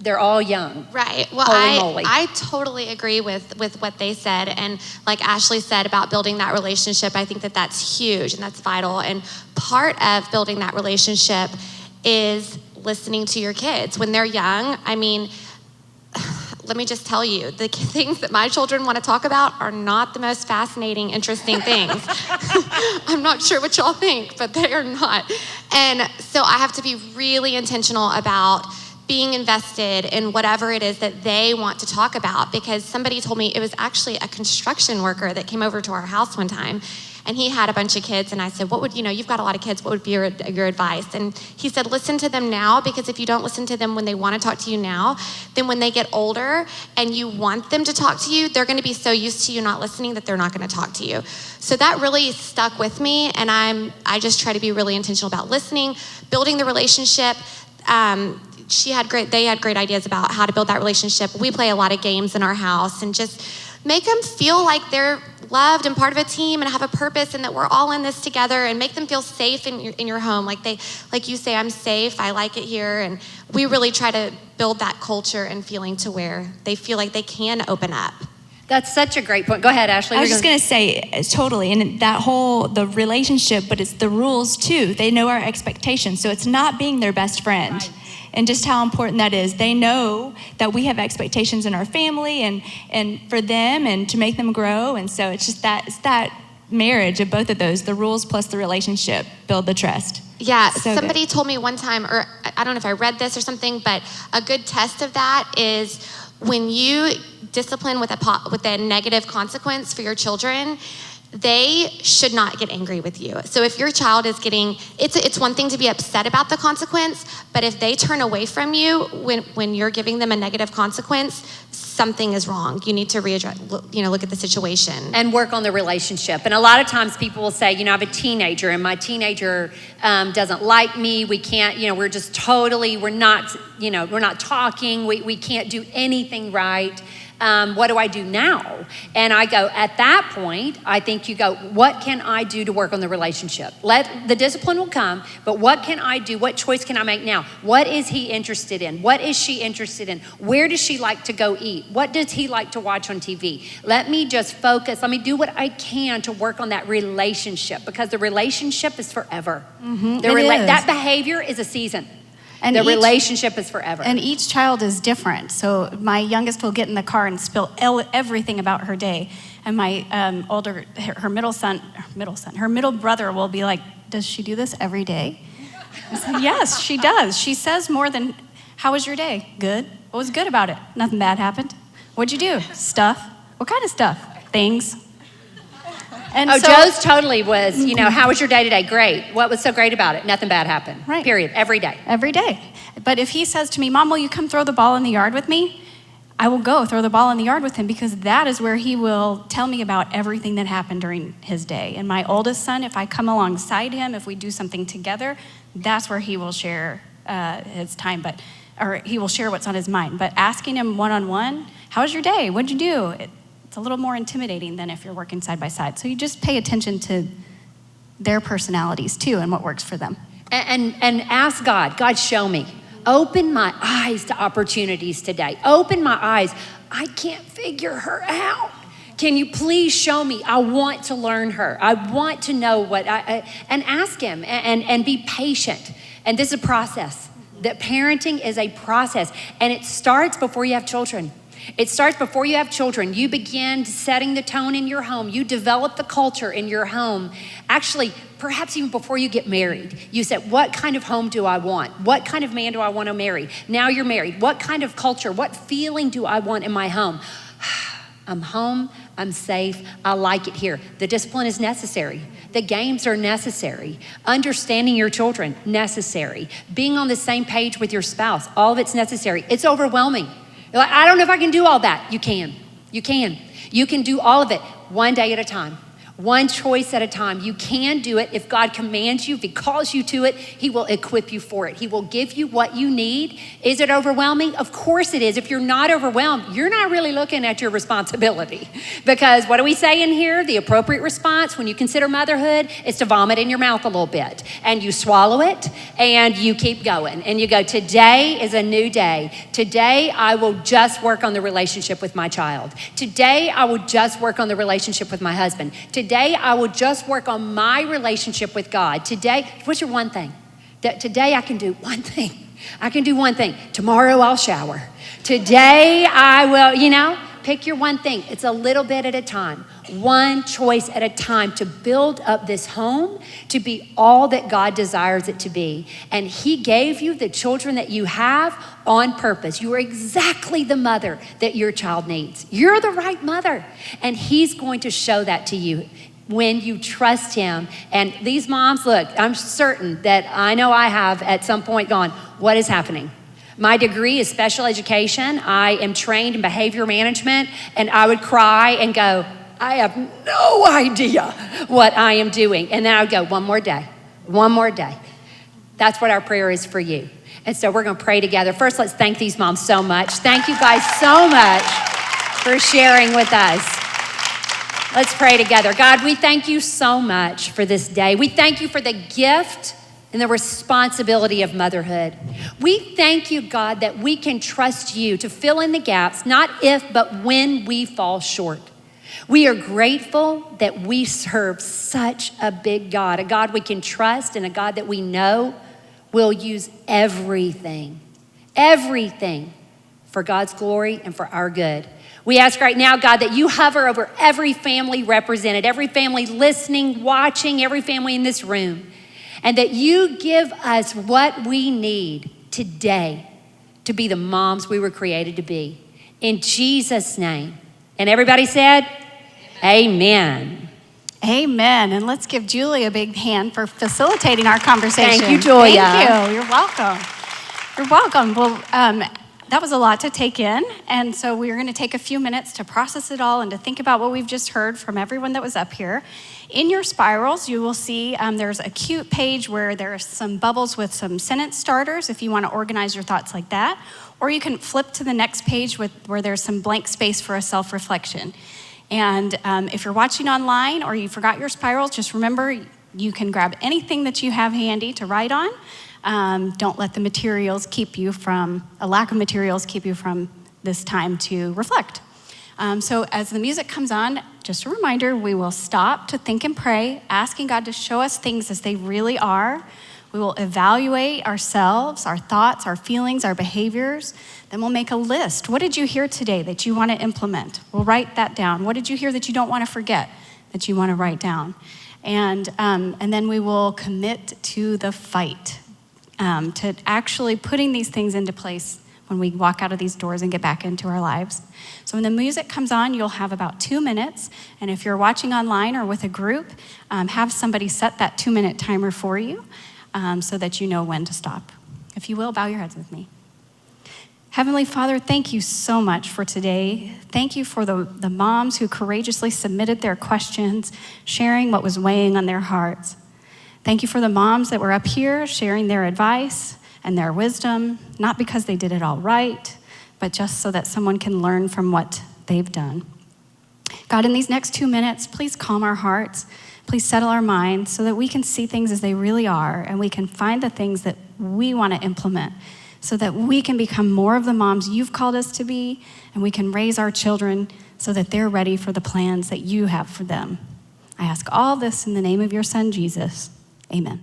They're all young. Right. Well, I totally agree with what they said. And like Ashley said about building that relationship, I think that that's huge and that's vital. And part of building that relationship is listening to your kids when they're young. I mean, let me just tell you, the things that my children want to talk about are not the most fascinating, interesting things. I'm not sure what y'all think, but they are not. And so I have to be really intentional about being invested in whatever it is that they want to talk about, because somebody told me, it was actually a construction worker that came over to our house one time, and he had a bunch of kids, and I said, what would, you've got a lot of kids, what would be your advice? And he said, listen to them now, because if you don't listen to them when they want to talk to you now, then when they get older and you want them to talk to you, they're going to be so used to you not listening that they're not going to talk to you. So that really stuck with me, and I just try to be really intentional about listening, building the relationship. They had great ideas about how to build that relationship. We play a lot of games in our house, and just make them feel like they're loved and part of a team and have a purpose and that we're all in this together, and make them feel safe in your home. Like you say, I'm safe, I like it here. And we really try to build that culture and feeling to where they feel like they can open up. That's such a great point. Go ahead, Ashley. I was just going to say, totally, and that whole, the relationship, but it's the rules too. They know our expectations, so it's not being their best friend. Right. And just how important that is. They know that we have expectations in our family and for them and to make them grow. And so it's that marriage of both of those, the rules plus the relationship, build the trust. Yeah, So somebody good. told me one time, or I don't know if I read this or something, but a good test of that is when you discipline with a negative consequence for your children, they should not get angry with you. So if your child is it's one thing to be upset about the consequence, but if they turn away from you when you're giving them a negative consequence, something is wrong. You need to look at the situation. And work on the relationship. And a lot of times people will say, I have a teenager and my teenager doesn't like me. We can't, we're just totally, we're not talking. We can't do anything right. What do I do now? And I go, at that point, I think you go, what can I do to work on the relationship? The discipline will come, but what can I do? What choice can I make now? What is he interested in? What is she interested in? Where does she like to go eat? What does he like to watch on TV? Let me just focus. Let me do what I can to work on that relationship, because the relationship is forever. Mm-hmm. That behavior is a season. And the relationship is forever. And each child is different. So my youngest will get in the car and spill everything about her day. And my her middle brother will be like, does she do this every day? I said, yes, she does. She says more than, how was your day? Good. What was good about it? Nothing bad happened. What'd you do? Stuff. What kind of stuff? Things. And Joe's totally was, how was your day today? Great. What was so great about it? Nothing bad happened. Right. Period. Every day. Every day. But if he says to me, Mom, will you come throw the ball in the yard with me? I will go throw the ball in the yard with him, because that is where he will tell me about everything that happened during his day. And my oldest son, if I come alongside him, if we do something together, that's where he will share his time, or he will share what's on his mind. But asking him one-on-one, how was your day? What'd you do? It's a little more intimidating than if you're working side by side. So you just pay attention to their personalities too and what works for them. And ask God, show me. Open my eyes to opportunities today. Open my eyes. I can't figure her out. Can you please show me? I want to learn her. I want to know and ask him and be patient. And this is a process. That parenting is a process, and it starts before you have children. It starts before you have children. You begin setting the tone in your home. You develop the culture in your home. Actually, perhaps even before you get married, you said, what kind of home do I want? What kind of man do I want to marry? Now you're married. What kind of culture, what feeling do I want in my home? I'm home, I'm safe, I like it here. The discipline is necessary. The games are necessary. Understanding your children, necessary. Being on the same page with your spouse, all of it's necessary. It's overwhelming. You're like, I don't know if I can do all that. You can. You can do all of it one day at a time. One choice at a time. You can do it. If God commands you, if he calls you to it, he will equip you for it. He will give you what you need. Is it overwhelming? Of course it is. If you're not overwhelmed, you're not really looking at your responsibility. Because what do we say in here? The appropriate response when you consider motherhood is to vomit in your mouth a little bit. And you swallow it and you keep going. And you go, today is a new day. Today I will just work on the relationship with my child. Today I will just work on the relationship with my husband. Today, I will just work on my relationship with God. Today, what's your one thing? That today I can do one thing. I can do one thing. Tomorrow I'll shower. Today I will, pick your one thing. It's a little bit at a time. One choice at a time to build up this home to be all that God desires it to be. And he gave you the children that you have on purpose. You are exactly the mother that your child needs. You're the right mother. And he's going to show that to you when you trust him. And these moms, look, I'm certain that I know I have at some point gone, what is happening? My degree is special education. I am trained in behavior management, and I would cry and go, I have no idea what I am doing. And then I would go, one more day. That's what our prayer is for you. And so we're going to pray together. First, let's thank these moms so much. Thank you guys so much for sharing with us. Let's pray together. God, we thank you so much for this day. We thank you for the gift and the responsibility of motherhood. We thank you, God, that we can trust you to fill in the gaps, not if, but when we fall short. We are grateful that we serve such a big God, a God we can trust and a God that we know will use everything for God's glory and for our good. We ask right now, God, that you hover over every family represented, every family listening, watching, every family in this room, and that you give us what we need today to be the moms we were created to be. In Jesus' name. And everybody said, amen. Amen. And let's give Julie a big hand for facilitating our conversation. Thank you, Julia. Thank you. You're welcome. You're welcome. Well, that was a lot to take in. And so we're going to take a few minutes to process it all and to think about what we've just heard from everyone that was up here. In your spirals, you will see there's a cute page where there are some bubbles with some sentence starters if you want to organize your thoughts like that. Or you can flip to the next page where there's some blank space for a self-reflection. And if you're watching online or you forgot your spirals, just remember you can grab anything that you have handy to write on. Don't let the materials keep you from, a lack of materials keep you from this time to reflect. So as the music comes on, just a reminder, we will stop to think and pray, asking God to show us things as they really are. We will evaluate ourselves, our thoughts, our feelings, our behaviors. Then we'll make a list. What did you hear today that you want to implement? We'll write that down. What did you hear that you don't want to forget that you want to write down? And then we will commit to the fight, to actually putting these things into place when we walk out of these doors and get back into our lives. So when the music comes on, you'll have about 2 minutes. And if you're watching online or with a group, have somebody set that 2-minute timer for you so that you know when to stop. If you will, bow your heads with me. Heavenly Father, thank you so much for today. Thank you for the moms who courageously submitted their questions, sharing what was weighing on their hearts. Thank you for the moms that were up here sharing their advice and their wisdom, not because they did it all right, but just so that someone can learn from what they've done. God, in these next 2 minutes, please calm our hearts. Please settle our minds so that we can see things as they really are and we can find the things that we want to implement so that we can become more of the moms you've called us to be and we can raise our children so that they're ready for the plans that you have for them. I ask all this in the name of your son, Jesus. Amen.